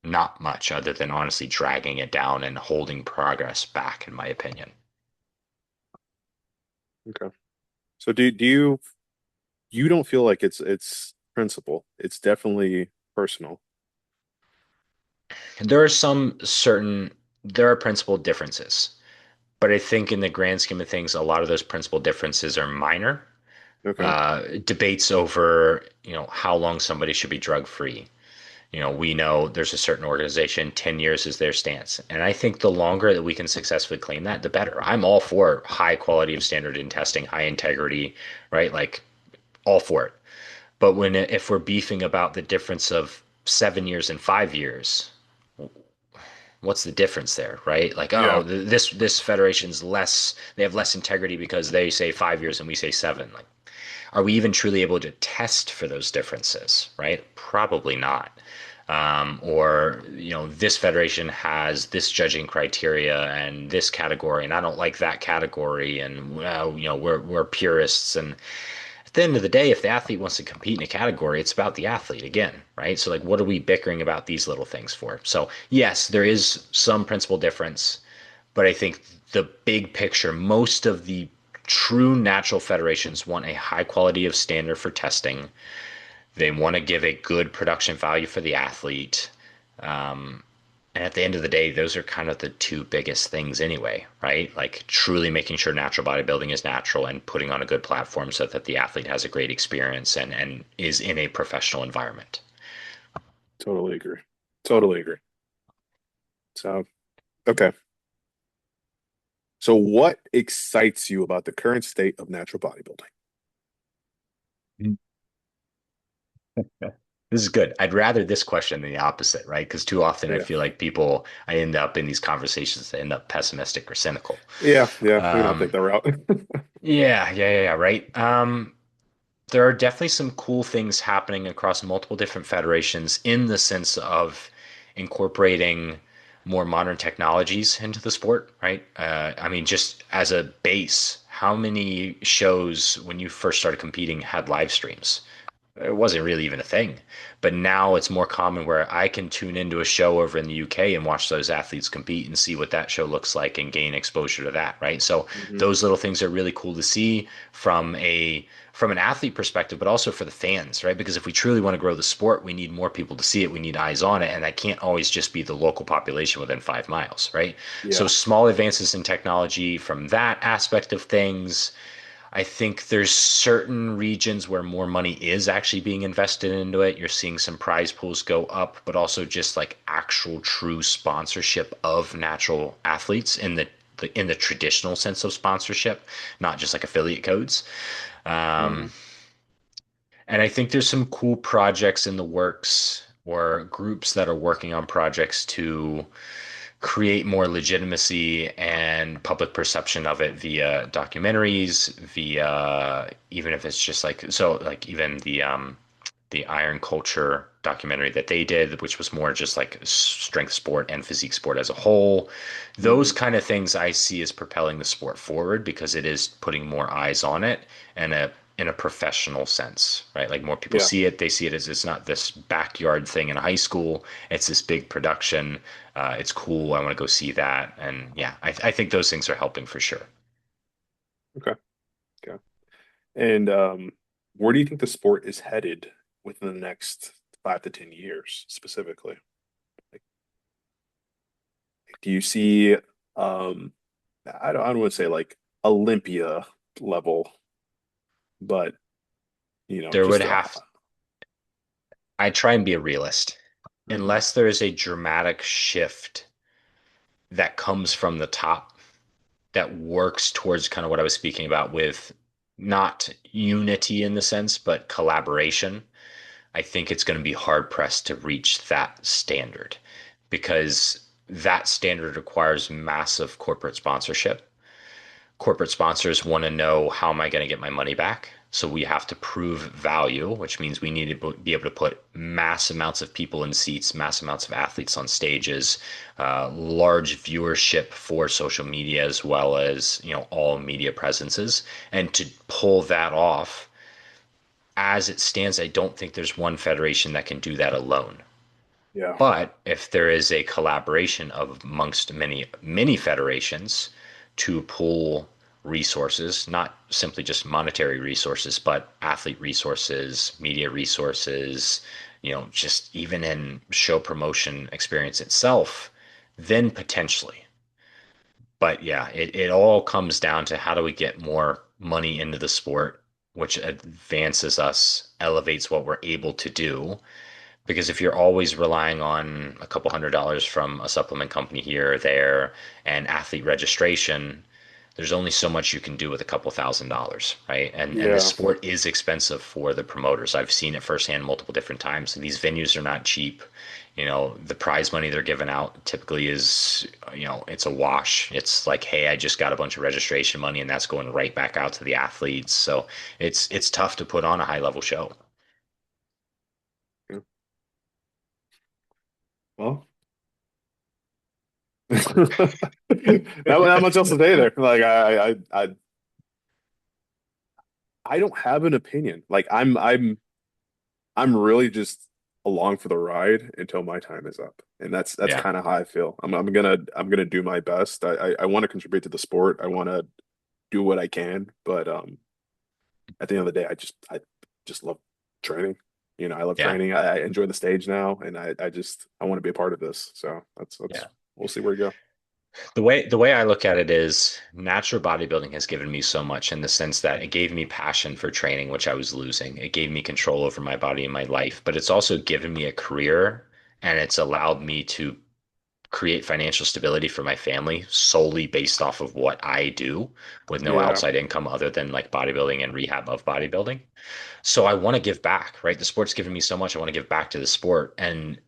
Not much, other than honestly dragging it down and holding progress back, in my opinion.
Okay. So you don't feel like it's principle. It's definitely personal.
There are there are principal differences, but I think in the grand scheme of things, a lot of those principal differences are minor.
Okay.
Debates over, how long somebody should be drug free. We know there's a certain organization, 10 years is their stance. And I think the longer that we can successfully claim that, the better. I'm all for high quality of standard in testing, high integrity, right? Like, all for it. But if we're beefing about the difference of 7 years and 5 years, what's the difference there, right? Like, oh,
Yeah.
this federation's less, they have less integrity because they say 5 years and we say seven. Like, are we even truly able to test for those differences, right? Probably not. Or this federation has this judging criteria and this category, and I don't like that category, and well, we're purists. And at the end of the day, if the athlete wants to compete in a category, it's about the athlete again, right? So like, what are we bickering about these little things for? So yes, there is some principal difference, but I think the big picture, most of the true natural federations want a high quality of standard for testing. They want to give a good production value for the athlete. And at the end of the day, those are kind of the two biggest things anyway, right? Like truly making sure natural bodybuilding is natural and putting on a good platform so that the athlete has a great experience and is in a professional environment.
Totally agree. Totally agree. So, okay. So what excites you about the current state of natural bodybuilding?
This is good. I'd rather this question than the opposite, right? Because too often I
Yeah.
feel like I end up in these conversations that end up pessimistic or cynical.
Yeah, yeah, we don't take
Um,
that route.
yeah, right. There are definitely some cool things happening across multiple different federations in the sense of incorporating more modern technologies into the sport, right? I mean, just as a base, how many shows when you first started competing had live streams? It wasn't really even a thing. But now it's more common where I can tune into a show over in the UK and watch those athletes compete and see what that show looks like and gain exposure to that, right? So
Hmm.
those little things are really cool to see from an athlete perspective, but also for the fans, right? Because if we truly want to grow the sport, we need more people to see it. We need eyes on it. And that can't always just be the local population within 5 miles, right? So
Yeah.
small advances in technology from that aspect of things. I think there's certain regions where more money is actually being invested into it. You're seeing some prize pools go up, but also just like actual true sponsorship of natural athletes in the traditional sense of sponsorship, not just like affiliate codes. Um,
Hmm.
and I think there's some cool projects in the works or groups that are working on projects to create more legitimacy and public perception of it via documentaries, via even if it's just like so like even the Iron Culture documentary that they did, which was more just like strength sport and physique sport as a whole. Those
Hmm.
kind of things I see as propelling the sport forward because it is putting more eyes on it and in a professional sense, right? Like more people
Yeah.
see it, they see it as it's not this backyard thing in high school. It's this big production. It's cool. I want to go see that. And yeah, I think those things are helping for sure.
Okay. Okay. And where do you think the sport is headed within the next 5 to 10 years specifically? Like, do you see I don't want to say like Olympia level, but
There would
just
have, I try and be a realist.
mhm.
Unless there is a dramatic shift that comes from the top that works towards kind of what I was speaking about with not unity in the sense, but collaboration, I think it's going to be hard pressed to reach that standard because that standard requires massive corporate sponsorship. Corporate sponsors want to know how am I going to get my money back? So we have to prove value, which means we need to be able to put mass amounts of people in seats, mass amounts of athletes on stages, large viewership for social media as well as all media presences, and to pull that off. As it stands, I don't think there's one federation that can do that alone.
Yeah.
But if there is a collaboration of amongst many federations to pool resources, not simply just monetary resources, but athlete resources, media resources, just even in show promotion experience itself, then potentially. But yeah, it all comes down to how do we get more money into the sport, which advances us, elevates what we're able to do, because if you're always relying on a couple $100s from a supplement company here or there and athlete registration, there's only so much you can do with a couple $1,000s, right? And the
Yeah.
sport is expensive for the promoters. I've seen it firsthand multiple different times. These venues are not cheap. The prize money they're giving out typically is, it's a wash. It's like, hey, I just got a bunch of registration money and that's going right back out to the athletes. So it's tough to put on a high level show.
Yeah. Well, not much else to say there. Like I don't have an opinion. Like I'm really just along for the ride until my time is up. And that's
Yeah.
kind of how I feel. I'm gonna do my best. I want to contribute to the sport. I want to do what I can, but at the end of the day, I just love training. I love
Yeah.
training. I enjoy the stage now, and I want to be a part of this. So that's
Yeah.
we'll see where we go.
The way I look at it is natural bodybuilding has given me so much in the sense that it gave me passion for training, which I was losing. It gave me control over my body and my life, but it's also given me a career and it's allowed me to create financial stability for my family solely based off of what I do with no
Yeah.
outside income other than like bodybuilding and rehab of bodybuilding. So I want to give back, right? The sport's given me so much. I want to give back to the sport. And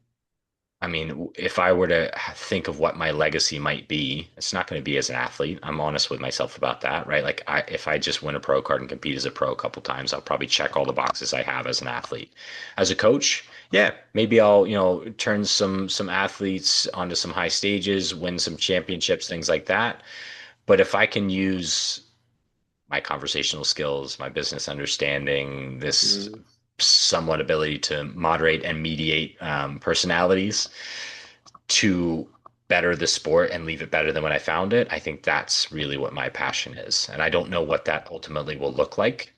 I mean, if I were to think of what my legacy might be, it's not going to be as an athlete. I'm honest with myself about that, right? Like, if I just win a pro card and compete as a pro a couple times, I'll probably check all the boxes I have as an athlete. As a coach, yeah, maybe I'll, turn some athletes onto some high stages, win some championships, things like that. But if I can use my conversational skills, my business understanding, this
Mm,
somewhat ability to moderate and mediate personalities to better the sport and leave it better than when I found it, I think that's really what my passion is. And I don't know what that ultimately will look like.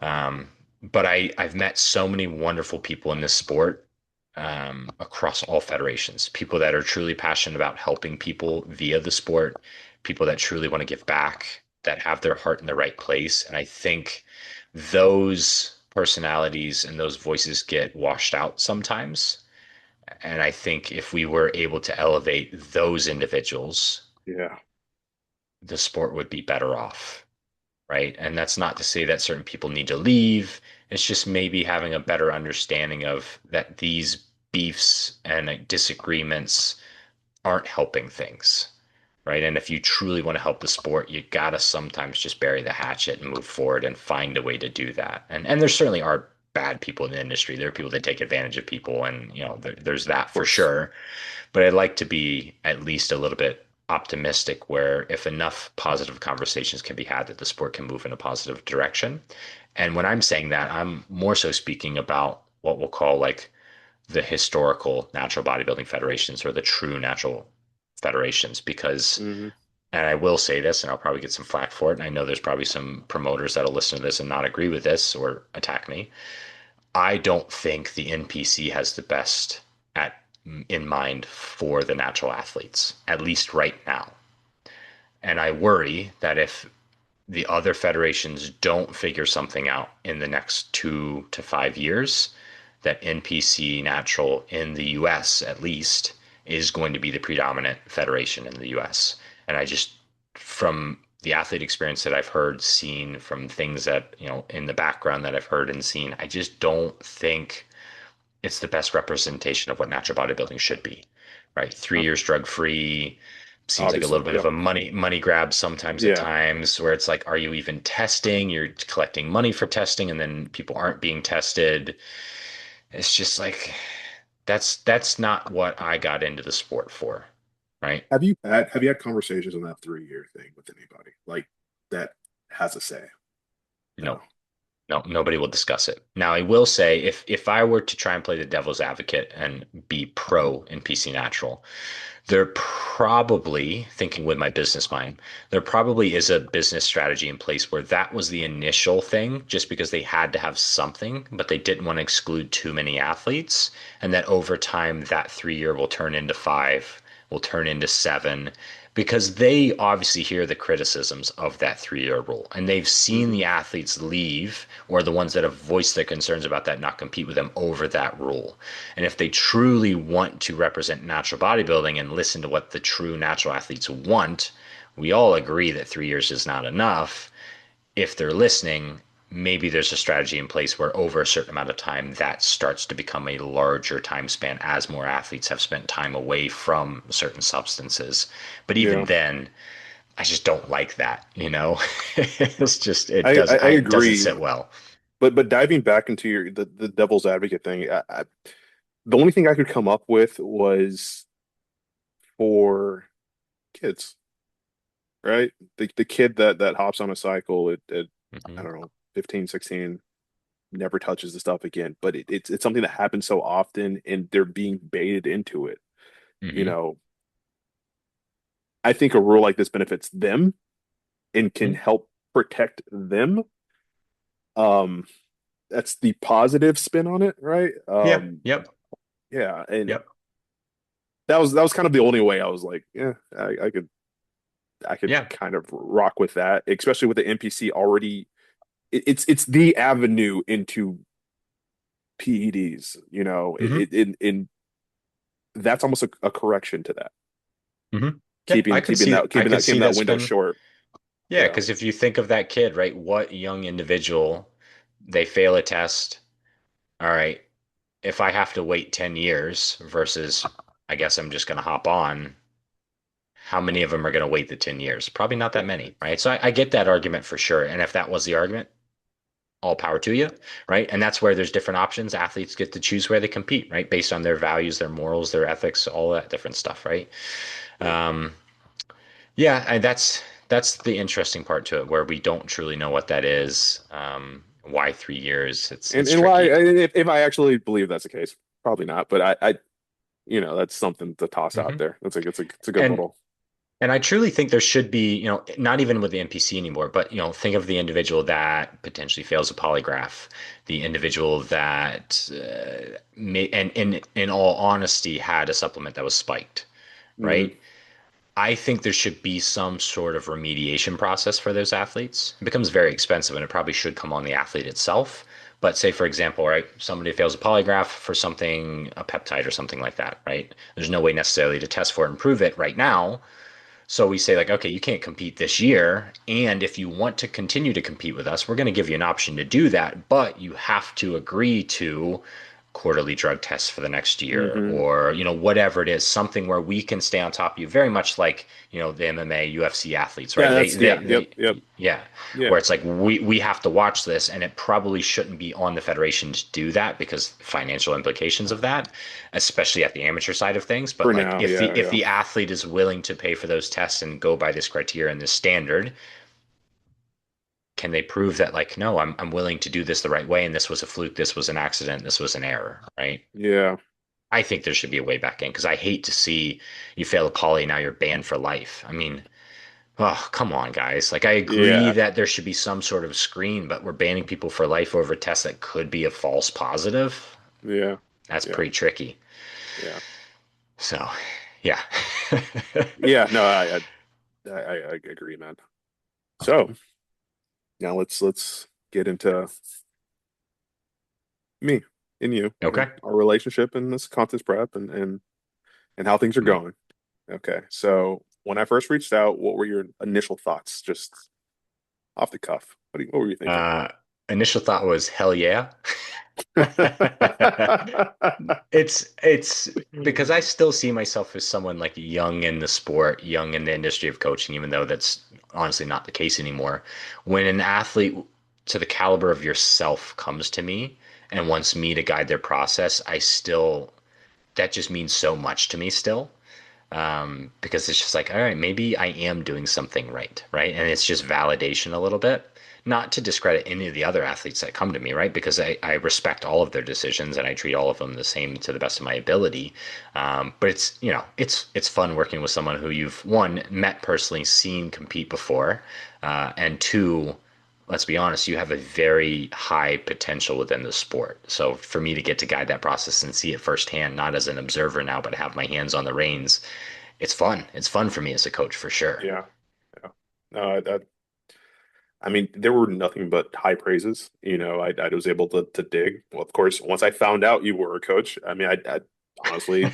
Um, but I've met so many wonderful people in this sport across all federations, people that are truly passionate about helping people via the sport, people that truly want to give back, that have their heart in the right place. And I think those personalities and those voices get washed out sometimes. And I think if we were able to elevate those individuals,
yeah.
the sport would be better off. right? And that's not to say that certain people need to leave. It's just maybe having a better understanding of that these beefs and disagreements aren't helping things, right? And if you truly want to help the sport, you gotta sometimes just bury the hatchet and move forward and find a way to do that. And there certainly are bad people in the industry. There are people that take advantage of people, and there's that
Of
for
course.
sure. But I'd like to be at least a little bit optimistic where if enough positive conversations can be had that the sport can move in a positive direction. And when I'm saying that, I'm more so speaking about what we'll call like the historical natural bodybuilding federations or the true natural federations because
Hmm.
and I will say this and I'll probably get some flack for it and I know there's probably some promoters that'll listen to this and not agree with this or attack me. I don't think the NPC has the best at in mind for the natural athletes, at least right now. And I worry that if the other federations don't figure something out in the next 2 to 5 years, that NPC natural in the US at least is going to be the predominant federation in the US. And I just, from the athlete experience that I've heard, seen, from things that, in the background that I've heard and seen, I just don't think it's the best representation of what natural bodybuilding should be, right? 3 years drug free seems like a
Obviously.
little bit of
Yep.
a money grab sometimes at
Yeah.
times where it's like, are you even testing? You're collecting money for testing and then people aren't being tested. It's just like that's not what I got into the sport for, right?
Have you had conversations on that 3 year thing with anybody like that has a say? No.
No, no, nobody will discuss it. Now, I will say if I were to try and play the devil's advocate and be pro in PC Natural, there probably, thinking with my business mind, there probably is a business strategy in place where that was the initial thing, just because they had to have something, but they didn't want to exclude too many athletes. And that over time, that 3 year will turn into five, will turn into seven, because they obviously hear the criticisms of that 3 year rule. And they've seen
Hmm.
the athletes leave, or the ones that have voiced their concerns about that not compete with them over that rule. And if they truly want to represent natural bodybuilding and listen to what the true natural athletes want, we all agree that 3 years is not enough. If they're listening, maybe there's a strategy in place where over a certain amount of time that starts to become a larger time span as more athletes have spent time away from certain substances. But even
Yeah.
then, I just don't like that.
No.
It's just it
I,
does
I, I
it doesn't
agree.
sit well.
But diving back into the devil's advocate thing, the only thing I could come up with was for kids, right? The kid that hops on a cycle at I
Hmm.
don't know, 15, 16, never touches the stuff again. But it's something that happens so often and they're being baited into it. You
Hmm.
know, I think a rule like this benefits them and can help protect them. Um, that's the positive spin on it, right?
Yeah. Yep.
Yeah, and
Yep.
that was kind of the only way I was like, yeah, I could
Yeah.
kind of rock with that, especially with the NPC already. It's the avenue into PEDs,
Hmm.
in that's almost a correction to that,
Hmm. Yeah,
keeping keeping that
I
keeping
could
that
see
keeping that
that
window
spin.
short.
Yeah,
Yeah.
because if you think of that kid, right, what young individual, they fail a test. All right, if I have to wait 10 years versus I guess I'm just going to hop on, how many of them are going to wait the 10 years? Probably not that
Yeah.
many, right? So I get that argument for sure. And if that was the argument, all power to you, right? And that's where there's different options. Athletes get to choose where they compete, right? Based on their values, their morals, their ethics, all that different stuff, right?
Yeah.
Um, Yeah, and that's the interesting part to it, where we don't truly know what that is. Why 3 years? It's
And why,
tricky.
if I actually believe that's the case, probably not, but that's something to toss out
Hmm.
there. It's a good
And
little.
and I truly think there should be, not even with the NPC anymore, but think of the individual that potentially fails a polygraph, the individual that may, and in all honesty, had a supplement that was spiked,
Hmm.
right? I think there should be some sort of remediation process for those athletes. It becomes very expensive and it probably should come on the athlete itself. But say, for example, right, somebody fails a polygraph for something, a peptide or something like that, right? There's no way necessarily to test for it and prove it right now, So we say like, okay, you can't compete this year, and if you want to continue to compete with us, we're going to give you an option to do that, but you have to agree to quarterly drug tests for the next year,
Hmm.
or whatever it is, something where we can stay on top of you, very much like the MMA UFC athletes,
Yeah,
right?
that's yeah, yep, yep,
Yeah,
yeah,
where it's like we have to watch this, and it probably shouldn't be on the federation to do that because financial implications of that, especially at the amateur side of things. But
for
like
now,
if the
yeah,
if
yeah,
the athlete is willing to pay for those tests and go by this criteria and this standard, can they prove that like, no, I'm willing to do this the right way, and this was a fluke, this was an accident, this was an error, right?
yeah,
I think there should be a way back in because I hate to see you fail a poly, now you're banned for life. I mean, oh, come on, guys. Like, I agree
yeah,
that there should be some sort of screen, but we're banning people for life over tests that could be a false positive.
yeah,
That's
yeah,
pretty tricky.
yeah,
So, yeah.
yeah. No, I agree, man. So now let's get into me and you
Okay.
and our relationship and this contest prep and how things are
Hmm.
going. Okay, so when I first reached out, what were your initial thoughts, just off the cuff? What were you thinking?
Uh, Initial thought was hell yeah. It's because I still see myself as someone like young in the sport, young in the industry of coaching, even though that's honestly not the case anymore. When an athlete to the caliber of yourself comes to me and wants me to guide their process, I still, that just means so much to me still. Because it's just like, all right, maybe I am doing something right, right? And it's just validation a little bit. Not to discredit any of the other athletes that come to me, right? Because I respect all of their decisions and I treat all of them the same to the best of my ability. But it's it's fun working with someone who you've one met personally, seen compete before, and two, let's be honest, you have a very high potential within the sport. So for me to get to guide that process and see it firsthand, not as an observer now, but have my hands on the reins, it's fun. It's fun for me as a coach for sure.
Yeah, yeah. No, I mean, there were nothing but high praises. I was able to dig. Well, of course, once I found out you were a coach, I mean, I honestly,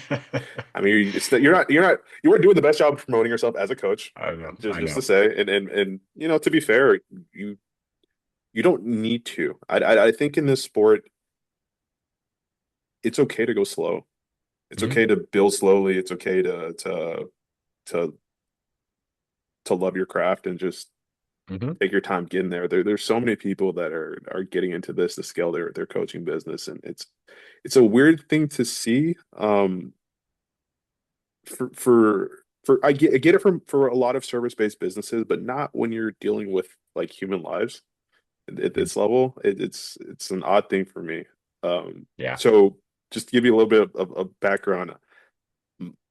I mean, it's that you weren't doing the best job of promoting yourself as a coach.
I know. I
Just to
know.
say, and to be fair, you you don't need to. I think in this sport, it's okay to go slow. It's
Hmm.
okay to build slowly. It's okay to to love your craft and just
Hmm.
take your time getting there. There's so many people that are getting into this to scale their coaching business, and it's a weird thing to see. I get it from for a lot of service-based businesses, but not when you're dealing with like human lives at this level. It's an odd thing for me.
Yeah.
So just to give you a little bit of background,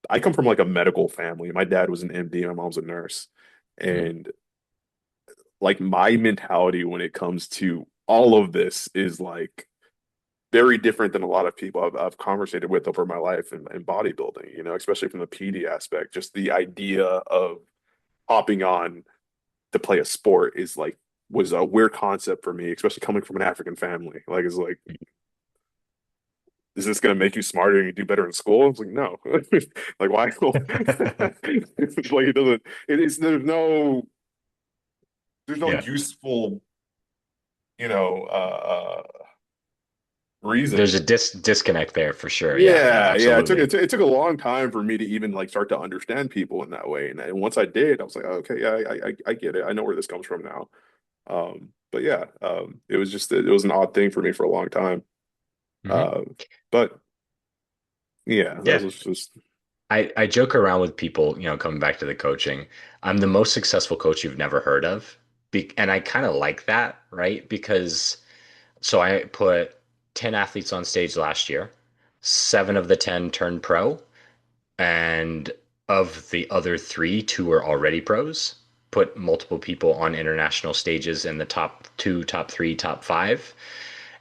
I come from like a medical family. My dad was an MD, my mom's a nurse,
Hmm.
and like my mentality when it comes to all of this is like very different than a lot of people I've conversated with over my life in bodybuilding, especially from the PD aspect. Just the idea of hopping on to play a sport is like was a weird concept for me, especially coming from an African family. Like it's like, is this gonna make you smarter and you do better in school? It's like no. Like why? It's like it doesn't it is there's no
Yeah.
useful, you know,
There's a
reasoning.
disconnect there for sure. Yeah. Yeah.
Yeah, yeah.
Absolutely.
It took a long time for me to even like start to understand people in that way. And once I did, I was like, oh, okay, yeah, I get it. I know where this comes from now. But yeah, it was just it was an odd thing for me for a long time.
Hmm.
Uh, but yeah, that
Yeah.
was just
I joke around with people, coming back to the coaching. I'm the most successful coach you've never heard of. And I kind of like that, right? Because so I put 10 athletes on stage last year. Seven of the 10 turned pro. And of the other three, two were already pros. Put multiple people on international stages in the top two, top three, top five.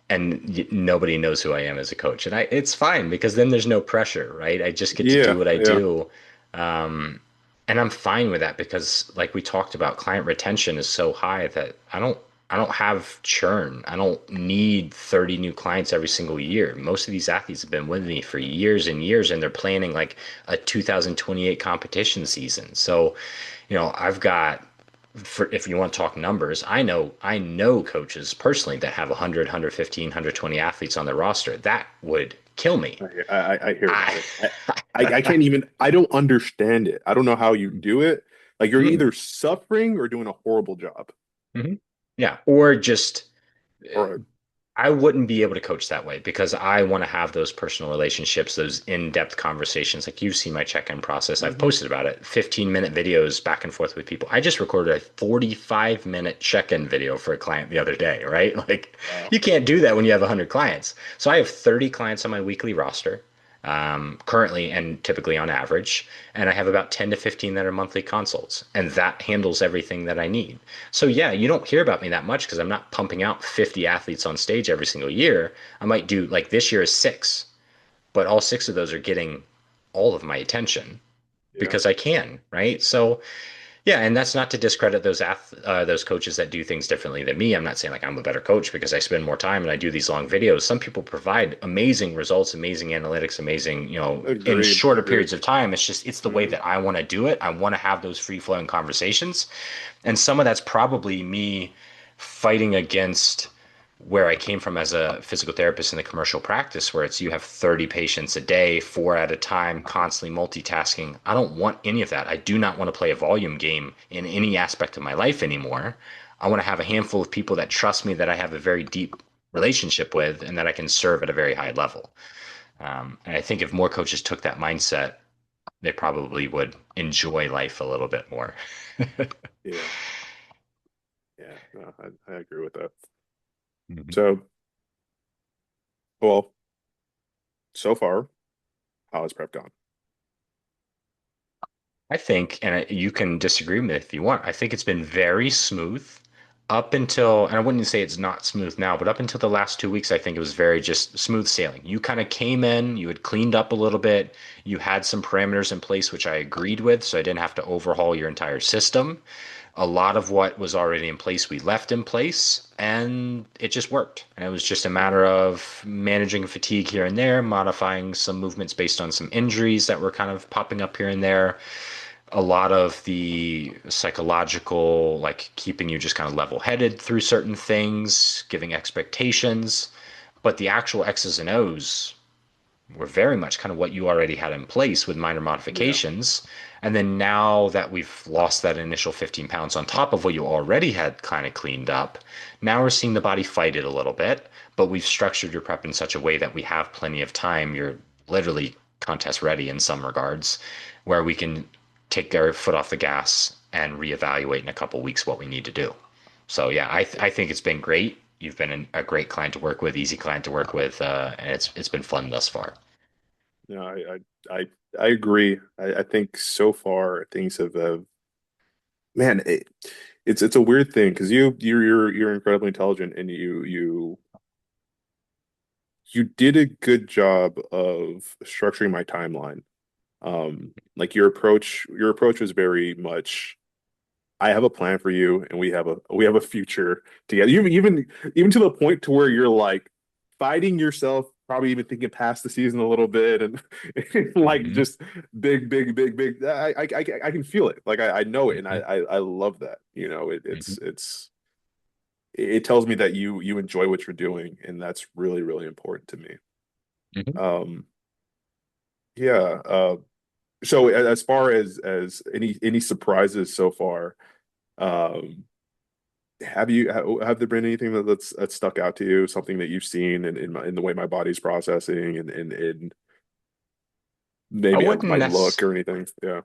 And nobody knows who I am as a coach. And it's fine because then there's no pressure, right? I just get to do
yeah,
what I
yeah,
do. Um, and I'm fine with that because, like we talked about, client retention is so high that I don't. I don't have churn. I don't need 30 new clients every single year. Most of these athletes have been with me for years and years, and they're planning like a 2028 competition season. So, I've got, for if you want to talk numbers, I know coaches personally that have 100, 115, 120 athletes on their roster. That would kill me.
I hear
I,
about it. I can't even, I don't understand it. I don't know how you do it. Like you're either suffering or doing a horrible job.
Mhm. Yeah, or just
Or
I wouldn't be able to coach that way because I want to have those personal relationships, those in-depth conversations. Like you've seen my check-in process. I've
Mhm.
posted about it, 15-minute videos back and forth with people. I just recorded a 45-minute check-in video for a client the other day, right? Like
Wow.
you can't do that when you have 100 clients. So I have 30 clients on my weekly roster currently and typically on average. And I have about 10 to 15 that are monthly consults. And that handles everything that I need. So, yeah, you don't hear about me that much because I'm not pumping out 50 athletes on stage every single year. I might do like this year is six, but all six of those are getting all of my attention
Yeah.
because I can, right? So, yeah, and that's not to discredit those coaches that do things differently than me. I'm not saying like I'm a better coach because I spend more time and I do these long videos. Some people provide amazing results, amazing analytics, amazing, in
Agreed.
shorter
Agreed.
periods of time. It's the way
Mhm.
that I want to do it. I want to have those free flowing conversations. And some of that's probably me fighting against where I came from as a physical therapist in the commercial practice, where it's you have 30 patients a day, four at a time, constantly multitasking. I don't want any of that. I do not want to play a volume game in any aspect of my life anymore. I want to have a handful of people that trust me, that I have a very deep relationship with, and that I can serve at a very high level. And I think if more coaches took that mindset, they probably would enjoy life a little bit more.
Yeah. Yeah. No, I agree with that.
Mhm.
So, well, so far, how has prep gone?
I think, and you can disagree with me if you want, I think it's been very smooth up until, and I wouldn't say it's not smooth now, but up until the last 2 weeks, I think it was very just smooth sailing. You kind of came in, you had cleaned up a little bit, you had some parameters in place, which I agreed with, so I didn't have to overhaul your entire system. A lot of what was already in place, we left in place, and it just worked. And it was just a matter of managing fatigue here and there, modifying some movements based on some injuries that were kind of popping up here and there, a lot of the psychological, like keeping you just kind of level headed through certain things, giving expectations. But the actual X's and O's were very much kind of what you already had in place with minor
Yeah.
modifications. And then now that we've lost that initial 15 pounds on top of what you already had kind of cleaned up, now we're seeing the body fight it a little bit. But we've structured your prep in such a way that we have plenty of time. You're literally contest ready in some regards, where we can take our foot off the gas and reevaluate in a couple weeks what we need to do. So yeah, I think it's been great. You've been a great client to work with, easy client to work with, and it's been fun thus far.
No, I agree. I think so far things have man, it's a weird thing because you're incredibly intelligent and you did a good job of structuring my timeline. Like your approach was very much I have a plan for you and we have a future together. Even to the point to where you're like fighting yourself, probably even thinking past the season a little bit and like
Hmm.
just big. I can feel it. Like I know it and
Hmm.
I love that.
Hmm.
It tells me that you enjoy what you're doing and that's really, really important to me.
Hmm.
Um yeah, so as far as any surprises so far, um have there been anything that's stuck out to you, something that you've seen in the way my body's processing and
I
maybe
wouldn't
my look
necess-
or anything? Yeah.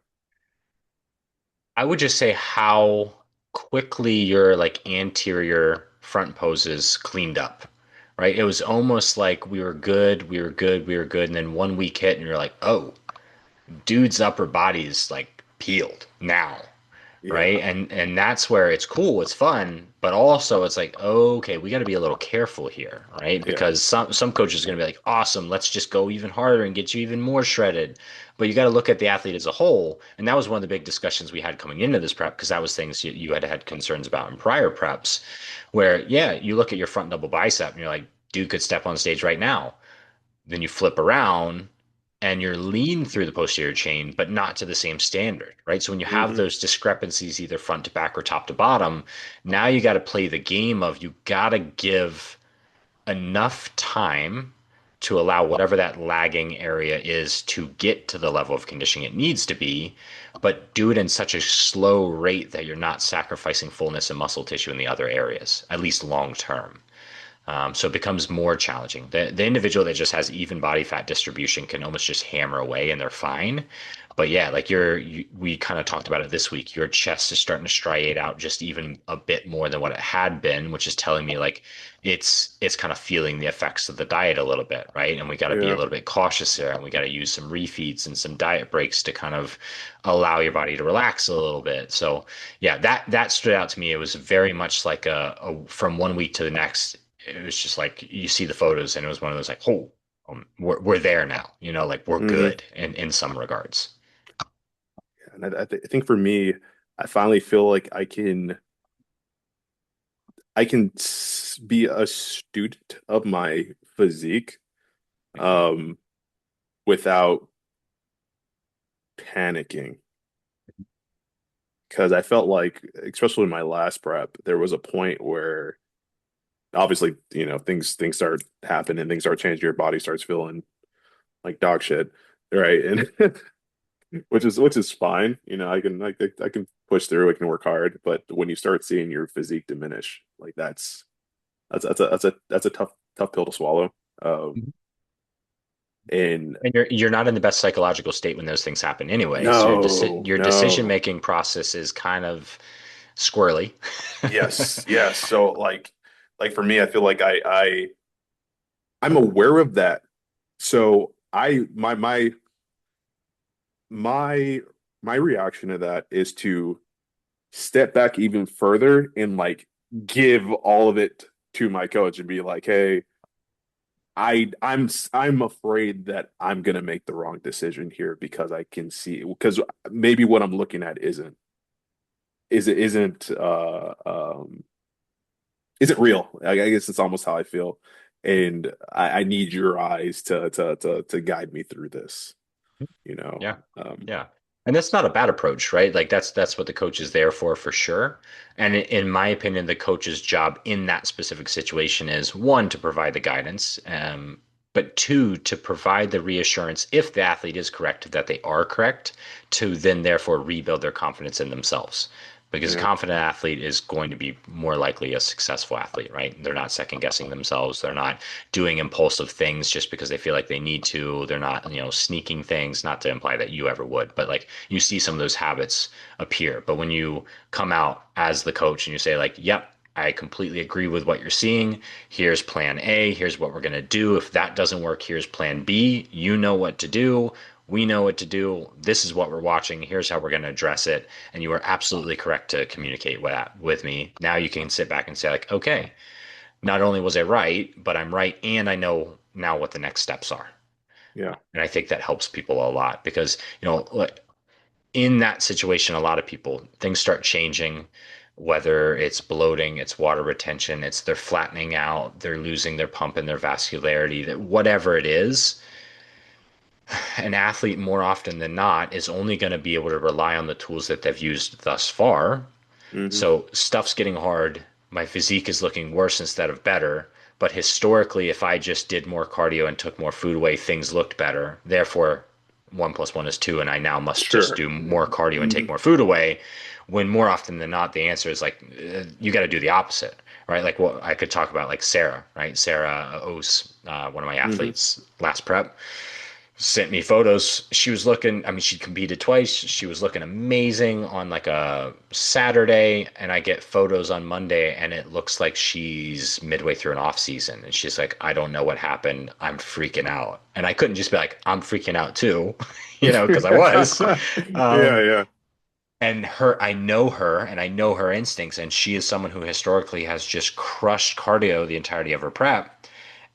I would just say how quickly your like anterior front poses cleaned up, right? It was almost like we were good, we were good, we were good, and then 1 week hit, and you're like, oh, dude's upper body is like peeled now, right?
Yeah.
And that's where it's cool, it's fun, but also it's like, okay, we got to be a little careful here, right?
Yeah.
Because some coaches are going to be like, awesome, let's just go even harder and get you even more shredded. But you got to look at the athlete as a whole, and that was one of the big discussions we had coming into this prep because that was things you had concerns about in prior preps, where yeah, you look at your front double bicep and you're like, dude could step on stage right now. Then you flip around and you're lean through the posterior chain, but not to the same standard, right? So when you have
Hmm.
those discrepancies, either front to back or top to bottom, now you got to play the game of you got to give enough time to allow whatever that lagging area is to get to the level of conditioning it needs to be, but do it in such a slow rate that you're not sacrificing fullness and muscle tissue in the other areas, at least long term. So it becomes more challenging. The individual that just has even body fat distribution can almost just hammer away and they're fine. But yeah, like we kind of talked about it this week. Your chest is starting to striate out just even a bit more than what it had been, which is telling me like it's kind of feeling the effects of the diet a little bit, right? And we got to be a
Yeah.
little bit cautious there, and we got to use some refeeds and some diet breaks to kind of allow your body to relax a little bit. So yeah, that stood out to me. It was very much like a from one week to the next it was just like you see the photos and it was one of those like, oh, we're there now, like we're
Hmm.
good in some regards.
And I think for me, I finally feel like be a student of my physique
Mhm.
um without panicking. Because I felt like, especially in my last prep, there was a point where obviously, things start happening, things start changing, your body starts feeling like dog shit, right? And which is fine. I can push through, I can work hard, but when you start seeing your physique diminish, like that's a tough pill to swallow. Um,
Mhm.
and
And you're not in the best psychological state when those things happen anyway. So
no,
your decision
no,
making process is kind of squirrely.
yes, yes. So like for me, I feel like I'm aware of that. So my my reaction to that is to step back even further and like give all of it to my coach and be like, hey, I'm afraid that I'm gonna make the wrong decision here because I can see because maybe what I'm looking at isn't real. I guess it's almost how I feel. And I need your eyes to guide me through this, you know.
Yeah. Yeah. And that's not a bad approach, right? Like that's what the coach is there for sure. And in my opinion, the coach's job in that specific situation is one, to provide the guidance, but two, to provide the reassurance if the athlete is correct that they are correct, to then therefore rebuild their confidence in themselves. Because a
Yeah,
confident athlete is going to be more likely a successful athlete, right? They're not second guessing themselves. They're not doing impulsive things just because they feel like they need to. They're not, sneaking things, not to imply that you ever would, but like you see some of those habits appear. But when you come out as the coach and you say, like, yep, I completely agree with what you're seeing. Here's plan A. Here's what we're going to do. If that doesn't work, here's plan B. You know what to do. We know what to do. This is what we're watching. Here's how we're going to address it. And you are absolutely correct to communicate with me. Now you can sit back and say, like, okay, not only was I right, but I'm right and I know now what the next steps are.
yeah,
And I think that helps people a lot because, in that situation, a lot of people, things start changing, whether it's bloating, it's water retention, it's they're flattening out, they're losing their pump and their vascularity, that whatever it is, an athlete more often than not is only going to be able to rely on the tools that they've used thus far.
hmm,
So stuff's getting hard. My physique is looking worse instead of better. But historically, if I just did more cardio and took more food away, things looked better. Therefore, one plus one is two, and I now must just
sure,
do more cardio and
hmm,
take more food away. When more often than not, the answer is like, you got to do the opposite, right? Like what I could talk about, like Sarah, right? Sarah Ose, one of my
hmm,
athletes last prep sent me photos. She was looking, I mean, she competed twice. She was looking amazing on like a Saturday, and I get photos on Monday, and it looks like she's midway through an off season. And she's like, I don't know what happened. I'm freaking out. And I couldn't just be like, I'm freaking out too, because I was.
yeah,
Um,
yeah,
And her and I know her instincts, and she is someone who historically has just crushed cardio the entirety of her prep.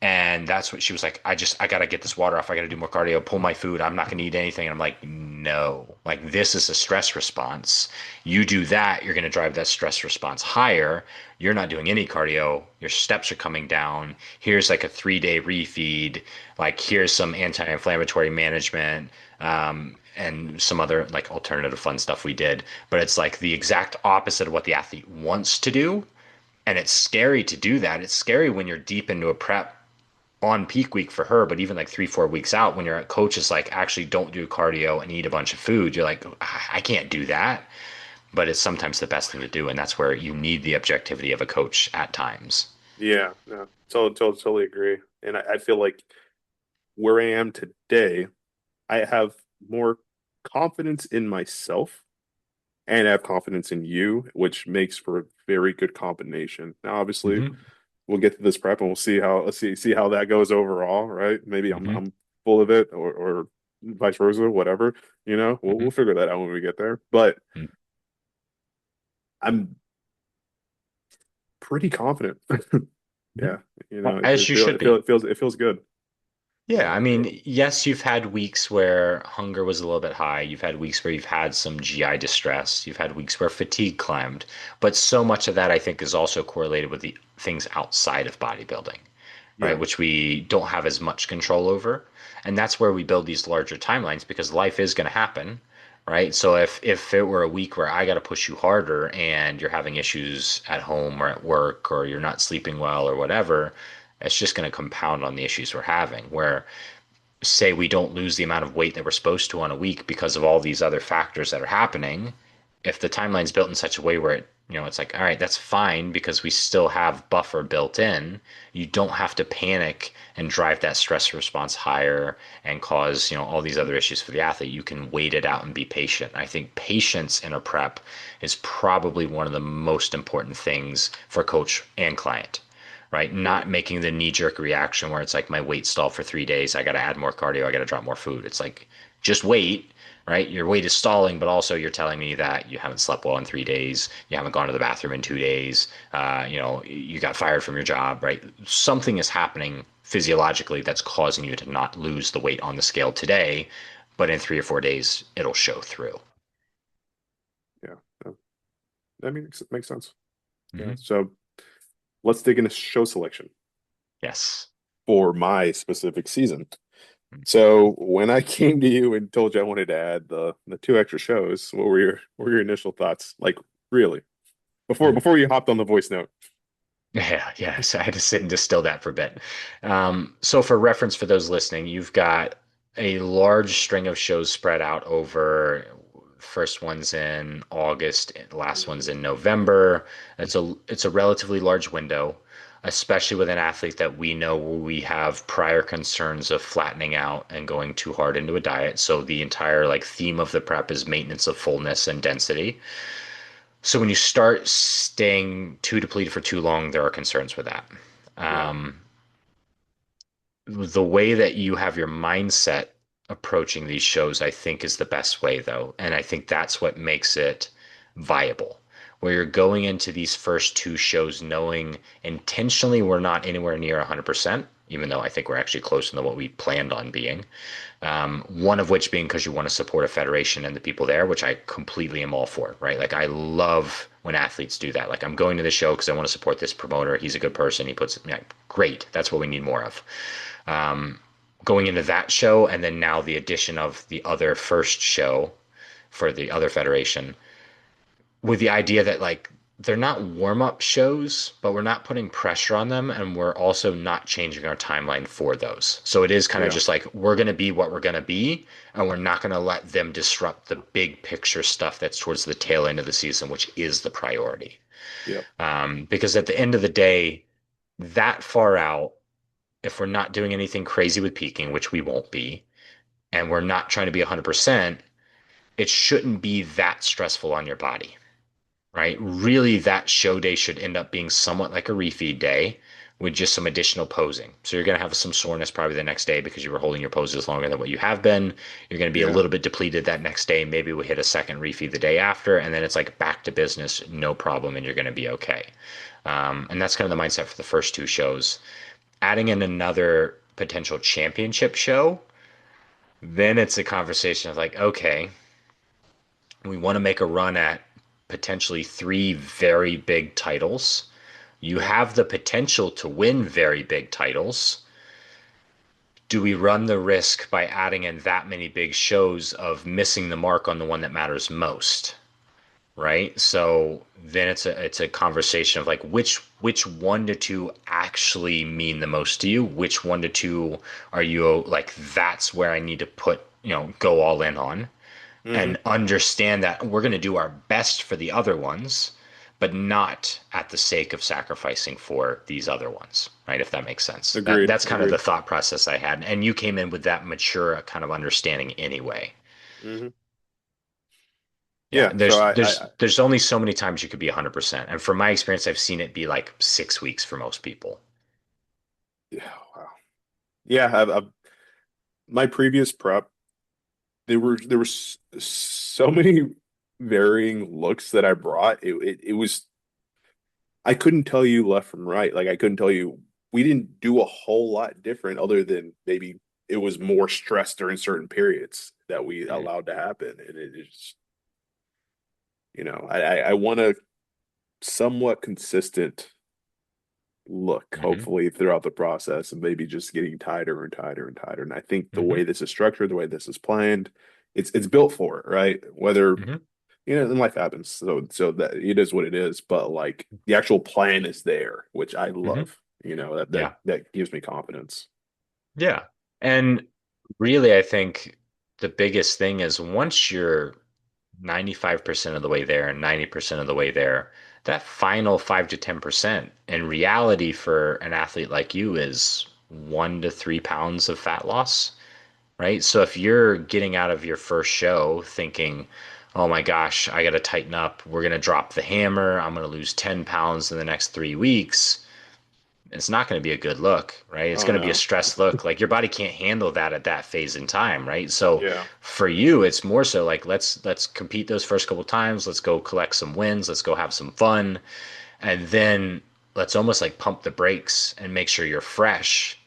And that's what she was like. I got to get this water off. I got to do more cardio, pull my food. I'm not going to eat anything. And I'm like, no, like this is a stress response. You do that, you're going to drive that stress response higher. You're not doing any cardio. Your steps are coming down. Here's like a 3 day refeed. Like here's some anti-inflammatory management. And some other like alternative fun stuff we did. But it's like the exact opposite of what the athlete wants to do. And it's scary to do that. It's scary when you're deep into a prep on peak week for her, but even like 3, 4 weeks out, when your coach is like, actually don't do cardio and eat a bunch of food, you're like, I can't do that. But it's sometimes the best thing to do. And that's where you need the objectivity of a coach at times.
Yeah, no, totally agree. And I feel like where I am today, I have more confidence in myself and I have confidence in you, which makes for a very good combination. Now, obviously,
Hmm.
we'll get to this prep and we'll see how see how that goes overall, right? Maybe
Hmm.
I'm full of it or vice versa, whatever. We'll
Hmm.
figure that out when we get there. But I'm pretty confident.
Hmm.
Yeah,
As you should be.
it feels good.
Yeah, I
So,
mean, yes, you've had weeks where hunger was a little bit high. You've had weeks where you've had some GI distress. You've had weeks where fatigue climbed. But so much of that, I think, is also correlated with the things outside of bodybuilding, right?
yeah,
Which we don't have as much control over. And that's where we build these larger timelines because life is going to happen, right? So if it were a week where I got to push you harder and you're having issues at home or at work or you're not sleeping well or whatever, it's just going to compound on the issues we're having. Where say we don't lose the amount of weight that we're supposed to on a week because of all these other factors that are happening, if the timeline's built in such a way where it's like, all right, that's fine because we still have buffer built in. You don't have to panic and drive that stress response higher and cause, all these other issues for the athlete. You can wait it out and be patient. I think patience in a prep is probably one of the most important things for coach and client, right?
yeah,
Not making the knee jerk reaction where it's like my weight stalled for 3 days. I got to add more cardio. I got to drop more food. It's like, just wait, right? Your weight is stalling, but also you're telling me that you haven't slept well in 3 days. You haven't gone to the bathroom in 2 days. You got fired from your job, right? Something is happening physiologically that's causing you to not lose the weight on the scale today, but in 3 or 4 days, it'll show through.
yeah. No, that makes sense. Yeah.
Hmm.
So let's dig into show selection
Yes.
for my specific season. So when I came to you and told you I wanted to add the two extra shows, what were your initial thoughts? Like really, before you hopped on the voice note.
Yeah, yeah. So I had to sit and distill that for a bit. So for reference for those listening, you've got a large string of shows spread out over first one's in August, last one's in November. It's a relatively large window, especially with an athlete that we know we have prior concerns of flattening out and going too hard into a diet. So the entire like theme of the prep is maintenance of fullness and density. So when you start staying too depleted for too long, there are concerns with that.
Yeah,
Um, the way that you have your mindset approaching these shows, I think, is the best way, though. And I think that's what makes it viable. Where you're going into these first two shows knowing intentionally we're not anywhere near 100%, even though I think we're actually closer than what we planned on being. One of which being because you want to support a federation and the people there, which I completely am all for, right? Like I love when athletes do that. Like I'm going to the show because I want to support this promoter. He's a good person. He puts, yeah, great. That's what we need more of. Going into that show and then now the addition of the other first show for the other federation with the idea that like they're not warm-up shows, but we're not putting pressure on them and we're also not changing our timeline for those. So it is kind of
yeah,
just like we're going to be what we're going to be and we're not going to let them disrupt the big picture stuff that's towards the tail end of the season, which is the priority.
yeah,
Because at the end of the day, that far out, if we're not doing anything crazy with peaking, which we won't be, and we're not trying to be 100%, it shouldn't be that stressful on your body, right? Really, that show day should end up being somewhat like a refeed day. with just some additional posing. So you're going to have some soreness probably the next day because you were holding your poses longer than what you have been. You're going to be a
Yeah.
little bit depleted that next day. Maybe we hit a second refeed the day after, and then it's like back to business, no problem, and you're going to be okay. And that's kind of the mindset for the first two shows. Adding in another potential championship show, then it's a conversation of like, okay, we want to make a run at potentially three very big titles. You have the potential to win very big titles. Do we run the risk by adding in that many big shows of missing the mark on the one that matters most? Right? So then it's a conversation of like which one to two actually mean the most to you? Which one to two are you like that's where I need to put, go all in on?
Hmm.
And understand that we're going to do our best for the other ones, but not at the sake of sacrificing for these other ones, right? If that makes sense.
Agreed.
That's kind of the
Agreed.
thought process I had. And you came in with that mature kind of understanding anyway.
Hmm.
Yeah,
Yeah. So
there's
I,
there's
I
there's only so many times you could be 100%. And from my experience, I've seen it be like 6 weeks for most people.
yeah, wow. Yeah. My previous prep, there were so many varying looks that I brought. It was I couldn't tell you left from right. Like I couldn't tell you we didn't do a whole lot different other than maybe it was more stress during certain periods that we
Mm-hmm.
allowed to happen. And it is, I want a somewhat consistent look,
Mm-hmm.
hopefully, throughout the process, and maybe just getting tighter and tighter and tighter. And I think the
Mm-hmm.
way this is structured, the way this is planned, it's built for it, right? Whether
Mm-hmm.
and life happens, so that it is what it is. But like the actual plan is there, which I
Mm-hmm.
love. That
Yeah.
that gives me confidence.
Yeah. And really, I think the biggest thing is once you're 95% of the way there and 90% of the way there, that final 5 to 10% in reality for an athlete like you is 1 to 3 pounds of fat loss, right? So if you're getting out of your first show thinking, oh my gosh, I got to tighten up, we're going to drop the hammer, I'm going to lose 10 pounds in the next 3 weeks, it's not going to be a good look, right? It's
Oh
going to be a
no.
stressed look. Like your body can't handle that at that phase in time, right? So
Yeah.
for you, it's more so like let's compete those first couple times. Let's go collect some wins. Let's go have some fun, and then let's almost like pump the brakes and make sure you're fresh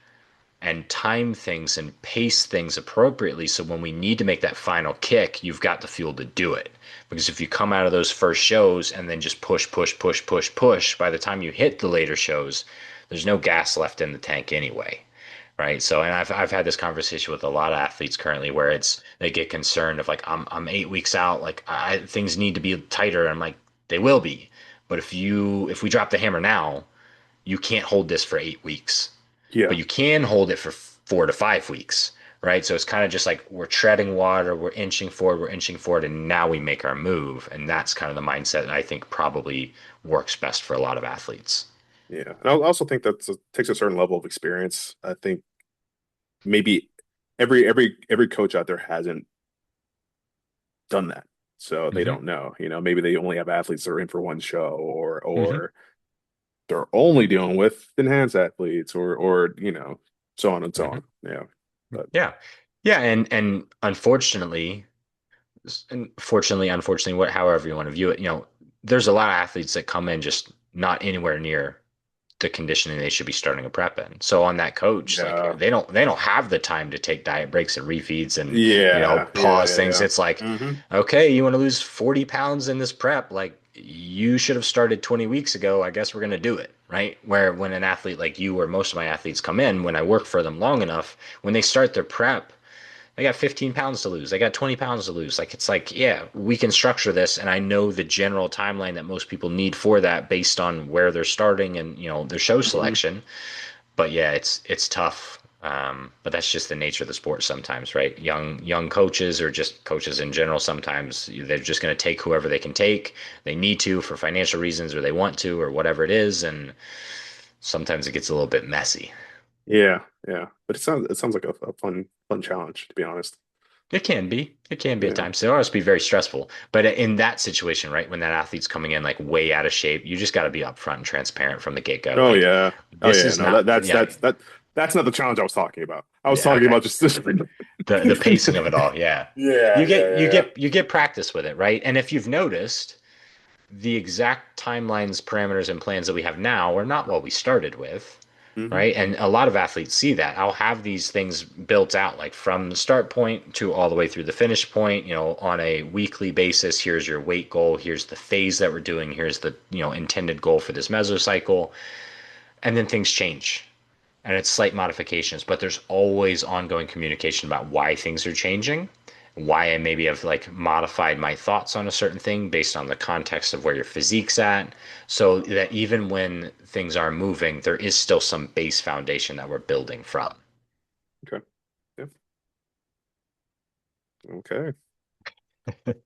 and time things and pace things appropriately. So when we need to make that final kick, you've got the fuel to do it. Because if you come out of those first shows and then just push, push, push, push, push, by the time you hit the later shows, there's no gas left in the tank anyway. Right. So, and I've had this conversation with a lot of athletes currently where they get concerned of like, I'm 8 weeks out, like things need to be tighter. I'm like, they will be. But if we drop the hammer now, you can't hold this for 8 weeks,
Yeah.
but you can hold it for 4 to 5 weeks, right? So it's kind of just like we're treading water, we're inching forward, and now we make our move. And that's kind of the mindset that I think probably works best for a lot of athletes.
Yeah. And I also think that takes a certain level of experience. I think maybe every coach out there hasn't done that. So they
Hmm.
don't know. Maybe they only have athletes that are in for one show or
Hmm.
or they're only dealing with enhanced athletes or so on and so
Hmm.
on. Yeah. But
Yeah. Yeah. And unfortunately, however you want to view it, there's a lot of athletes that come in just not anywhere near the conditioning they should be starting a prep in. So on that coach, like
yeah.
they don't have the time to take diet breaks and refeeds and
Yeah. Yeah.
pause
Yeah.
things.
Yeah.
It's like,
Hmm.
okay, you want to lose 40 pounds in this prep, like you should have started 20 weeks ago. I guess we're gonna do it, right? Where when an athlete like you or most of my athletes come in, when I work for them long enough, when they start their prep, they got 15 pounds to lose. They got 20 pounds to lose. Like, it's like, yeah, we can structure this. And I know the general timeline that most people need for that based on where they're starting and, their show
Hmm.
selection. But yeah, it's tough. But that's just the nature of the sport sometimes, right? Young coaches or just coaches in general, sometimes they're just going to take whoever they can take. They need to for financial reasons or they want to or whatever it is. And sometimes it gets a little bit messy.
Yeah. Yeah. But it sounds like a fun challenge, to be honest.
It can be. It can be at
Yeah.
times. It always be very stressful. But in that situation, right, when that athlete's coming in like way out of shape, you just got to be upfront and transparent from the get-go.
Oh
Like,
yeah. Oh
this
yeah.
is
No,
not for, yeah,
that's not the challenge I was talking about. I was
yeah,
talking
okay.
about just this.
The pacing of it all, yeah.
Yeah,
You
yeah,
get you
yeah,
get you get practice with it, right? And if you've noticed, the exact timelines, parameters, and plans that we have now are not what we started with,
yeah.
right? And a lot of athletes see that. I'll have these things built out, like from the start point to all the way through the finish point, on a weekly basis. Here's your weight goal. Here's the phase that we're doing. Here's the, intended goal for this mesocycle. And then things change and it's slight modifications, but there's always ongoing communication about why things are changing, why I maybe have like modified my thoughts on a certain thing based on the context of where your physique's at, so that even when things are moving, there is still some base foundation that we're building from.
Okay. Yeah. Okay.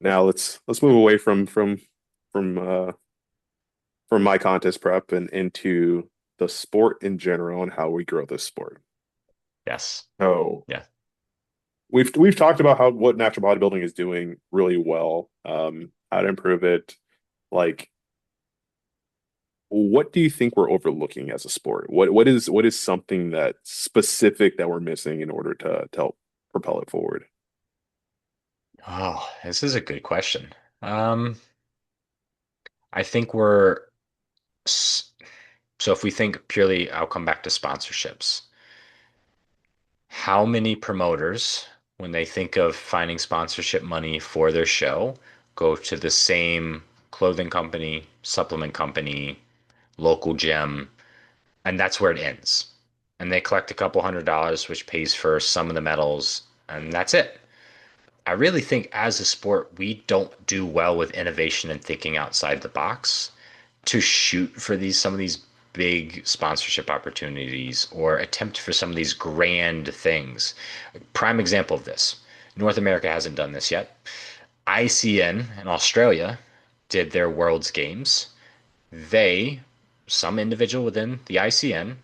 Now let's move away from from my contest prep and into the sport in general and how we grow this sport.
Yes.
So
Yeah.
we've talked about how what natural bodybuilding is doing really well, how to improve it. Like, what do you think we're overlooking as a sport? What is something that specific that we're missing in order to help propel it forward?
Oh, this is a good question. Um, I think we're so if we think purely, I'll come back to sponsorships. How many promoters, when they think of finding sponsorship money for their show, go to the same clothing company, supplement company, local gym, and that's where it ends. And they collect a couple $100s, which pays for some of the medals, and that's it. I really think as a sport, we don't do well with innovation and thinking outside the box to shoot for some of these big sponsorship opportunities or attempt for some of these grand things. Prime example of this. North America hasn't done this yet. ICN in Australia did their World's Games. They, some individual within the ICN,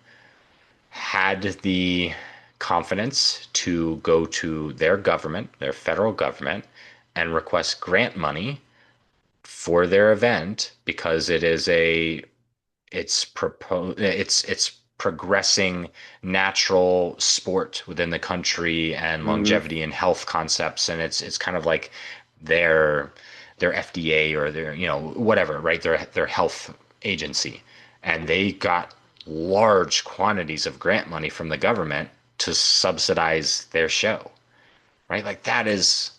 had the confidence to go to their government, their federal government, and request grant money for their event because it's progressing natural sport within the country and
Hmm.
longevity and health concepts, and it's kind of like their their FDA or their whatever, right, their health agency, and they got large quantities of grant money from the government to subsidize their show, right? Like that is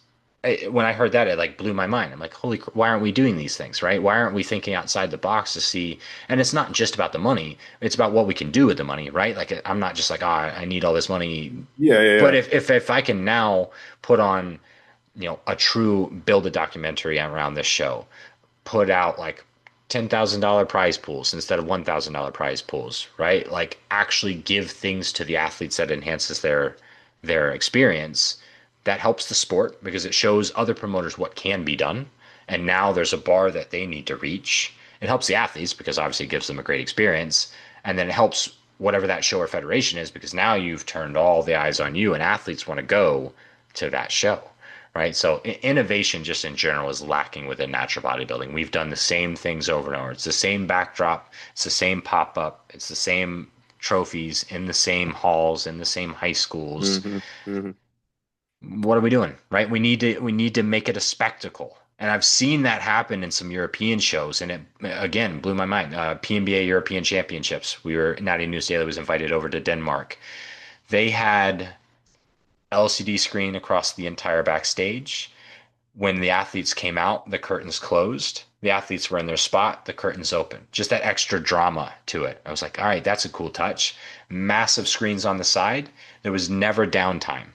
when I heard that, it like blew my mind. I'm like, holy, why aren't we doing these things, right? Why aren't we thinking outside the box to see? And it's not just about the money; it's about what we can do with the money, right? Like I'm not just like, oh, I need all this money,
Yeah, yeah,
but
yeah.
if I can now put on, a true build a documentary around this show, put out like $10,000 prize pools instead of $1,000 prize pools, right? Like actually give things to the athletes that enhances their experience. That helps the sport because it shows other promoters what can be done. And now there's a bar that they need to reach. It helps the athletes because obviously it gives them a great experience. And then it helps whatever that show or federation is because now you've turned all the eyes on you and athletes want to go to that show, right? So innovation just in general is lacking within natural bodybuilding. We've done the same things over and over. It's the same backdrop, it's the same pop up, it's the same trophies in the same halls, in the same high schools.
Hmm. Hmm.
What are we doing, right? We need to make it a spectacle. And I've seen that happen in some European shows, and it again blew my mind. PNBA European Championships. Natty News Daily was invited over to Denmark. They had LCD screen across the entire backstage. When the athletes came out, the curtains closed. The athletes were in their spot, the curtains open. Just that extra drama to it. I was like, all right, that's a cool touch. Massive screens on the side. There was never downtime.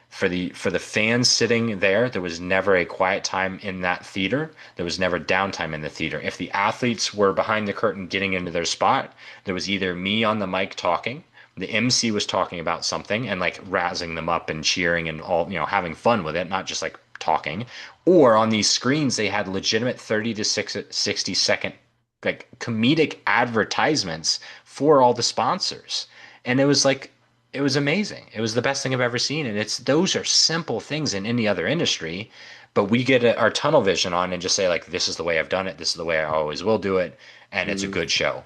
For the fans sitting there, there was never a quiet time in that theater. There was never downtime in the theater. If the athletes were behind the curtain getting into their spot, there was either me on the mic talking, the MC was talking about something and like razzing them up and cheering and all, having fun with it, not just like talking. Or on these screens, they had legitimate 30 to 60-second like comedic advertisements for all the sponsors. And it was like It was amazing. It was the best thing I've ever seen. And it's those are simple things in any other industry, but we get our tunnel vision on and just say, like, this is the way I've done it. This is the way I always will do it. And it's a
Hmm.
good show.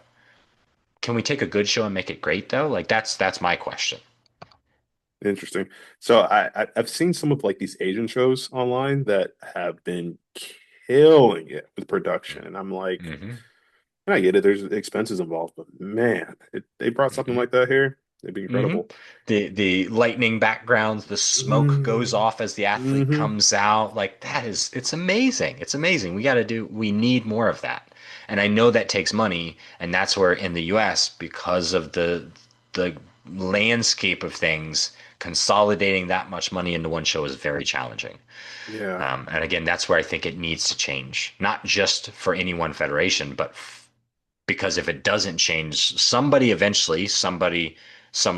Can we take a good show and make it great though? Like that's my question.
Interesting. So I've seen some of like these Asian shows online that have been killing it with production, and I'm like,
Hmm.
I get it. There's expenses involved, but man, they brought something
Hmm.
like that here. It'd be
Hmm.
incredible.
The lightning backgrounds, the smoke goes
Mm-hmm.
off as the athlete
Mm-hmm.
comes out. Like it's amazing. It's amazing. We need more of that. And I know that takes money, and that's where in the US, because of the landscape of things, consolidating that much money into one show is very challenging.
Yeah.
And again, that's where I think it needs to change, not just for any one federation, but because if it doesn't change, somebody eventually, some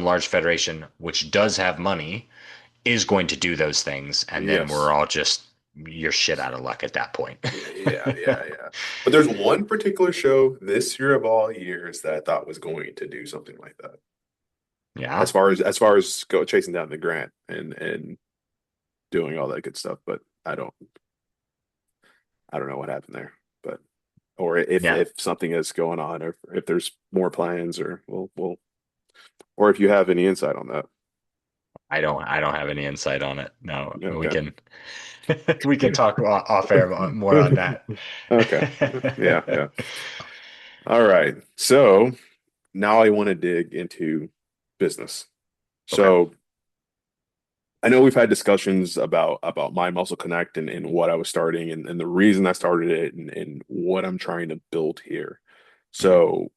large federation, which does have money, is going to do those things. And then we're
Yes.
all just, you're shit out of luck at that point.
Yeah. But there's one particular show this year of all years that I thought was going to do something like that.
Yeah.
As far as go chasing down the grant and doing all that good stuff, but I don't know what happened there. But or
Yeah.
if something is going on, or if there's more plans, or we'll or if you have any insight on that.
I don't have any insight on it. No, we
Okay.
can, we can talk off air more on that.
Okay. Yeah. All right. So now I want to dig into business.
Okay.
So I know we've had discussions about my Muscle Connect and what I was starting and the reason I started it and what I'm trying to build here.
Hmm.
So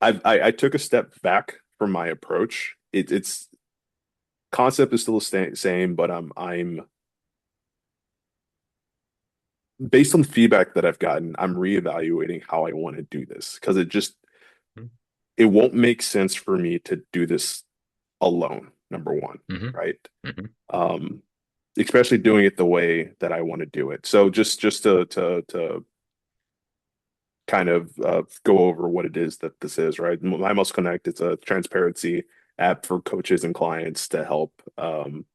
I took a step back from my approach. It's concept is still the same, but I'm based on the feedback that I've gotten, I'm reevaluating how I want to do this because it won't make sense for me to do this alone, number one,
Hmm.
right?
Hmm.
Um, Especially doing it the way that I want to do it. So just to kind of go over what it is that this is, right? My Must Connect, it's a transparency app for coaches and clients to help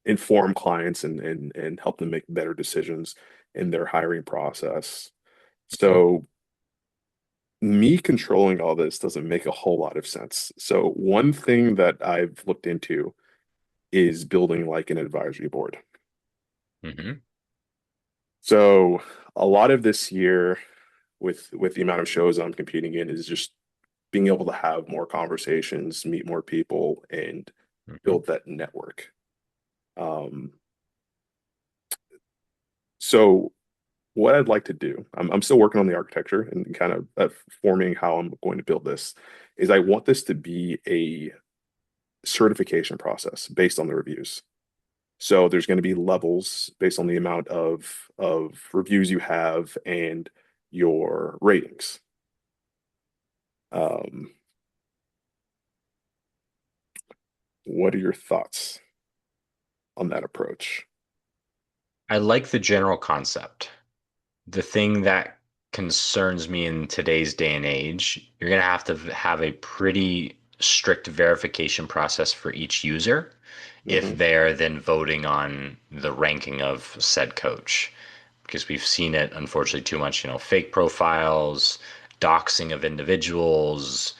inform clients and help them make better decisions in their hiring process.
Okay.
So me controlling all this doesn't make a whole lot of sense. So one thing that I've looked into is building like an advisory board.
Hmm.
So a lot of this year with the amount of shows I'm competing in is just being able to have more conversations, meet more people, and
Hmm.
build that network. Um, so what I'd like to do, I'm still working on the architecture and kind of forming how I'm going to build this, is I want this to be a certification process based on the reviews. So there's going to be levels based on the amount of reviews you have and your ratings. Um, what are your thoughts on that approach?
I like the general concept. The thing that concerns me in today's day and age, you're going to have a pretty strict verification process for each user if
Hmm.
they're then voting on the ranking of said coach. Because we've seen it, unfortunately, too much, fake profiles, doxing of individuals,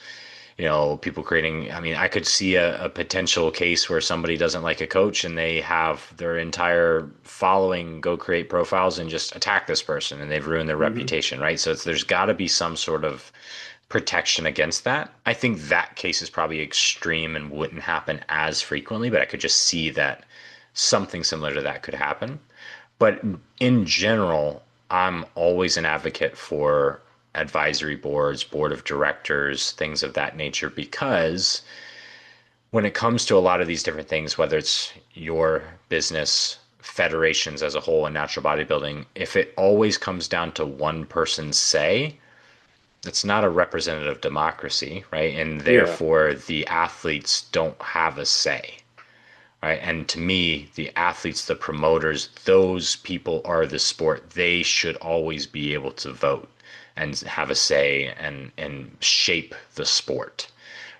people creating. I mean, I could see a potential case where somebody doesn't like a coach and they have their entire following go create profiles and just attack this person and they've ruined their
Hmm.
reputation, right? So there's got to be some sort of protection against that. I think that case is probably extreme and wouldn't happen as frequently, but I could just see that something similar to that could happen. But in general, I'm always an advocate for advisory boards, board of directors, things of that nature, because when it comes to a lot of these different things, whether it's your business, federations as a whole, and natural bodybuilding, if it always comes down to one person's say, it's not a representative democracy, right? And
Yeah.
therefore, the athletes don't have a say, right? And to me, the athletes, the promoters, those people are the sport. They should always be able to vote and have a say and shape the sport,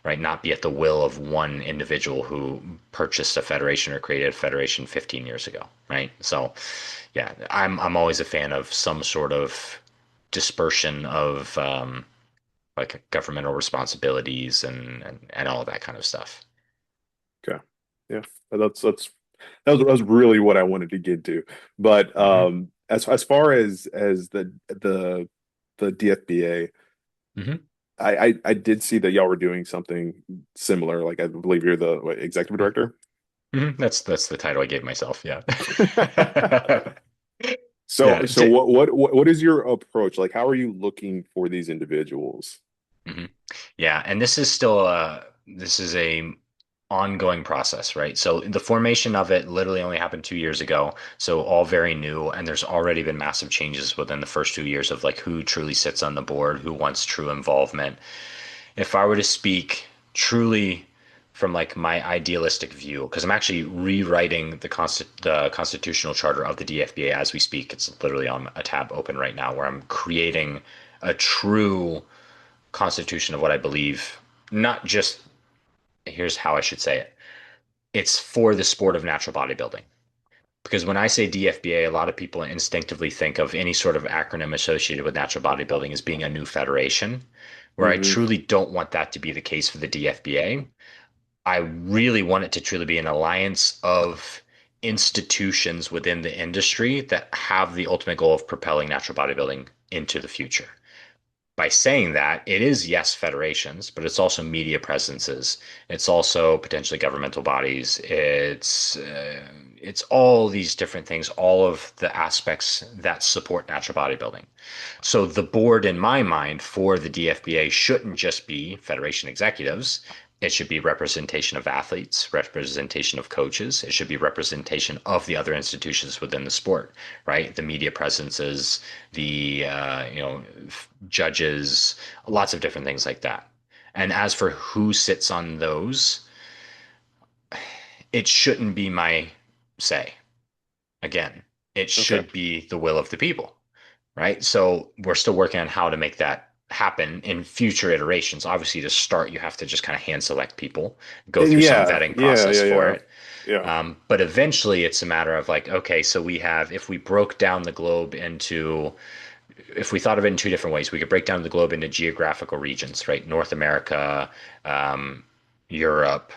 right? Not be at the will of one individual who purchased a federation or created a federation 15 years ago, right? So, yeah, I'm always a fan of some sort of dispersion of like governmental responsibilities and all that kind of stuff.
Okay. Yeah. That's that was really what I wanted to get to. But
Hmm.
as far as the DFBA,
Hmm.
I did see that y'all were doing something similar. Like I believe you're the executive director.
Hmm. That's the title I gave myself. Yeah.
So
Yeah.
so what is your approach? Like how are you looking for these individuals?
Mhm. Yeah, and this is a ongoing process, right? So the formation of it literally only happened 2 years ago, so all very new, and there's already been massive changes within the first 2 years of like who truly sits on the board, who wants true involvement. If I were to speak truly from like my idealistic view, because I'm actually rewriting the constitutional charter of the DFBA as we speak. It's literally on a tab open right now where I'm creating a true constitution of what I believe, not just here's how I should say it. It's for the sport of natural bodybuilding. Because when I say DFBA, a lot of people instinctively think of any sort of acronym associated with natural bodybuilding as being a new federation, where I
Hmm.
truly don't want that to be the case for the DFBA. I really want it to truly be an alliance of institutions within the industry that have the ultimate goal of propelling natural bodybuilding into the future. By saying that, it is, yes, federations, but it's also media presences. It's also potentially governmental bodies. It's all these different things, all of the aspects that support natural bodybuilding. So the board, in my mind, for the DFBA shouldn't just be federation executives. It should be representation of athletes, representation of coaches. It should be representation of the other institutions within the sport, right? The media presences, the judges, lots of different things like that. And as for who sits on those, it shouldn't be my say. Again, it
Okay.
should be the will of the people, right? So we're still working on how to make that happen in future iterations. Obviously, to start, you have to just kind of hand select people, go
And
through some
yeah,
vetting
yeah,
process
yeah,
for
yeah.
it.
Yeah.
But eventually, it's a matter of like, okay, so we have, if we broke down the globe into if we thought of it in two different ways, we could break down the globe into geographical regions, right? North America, um, Europe,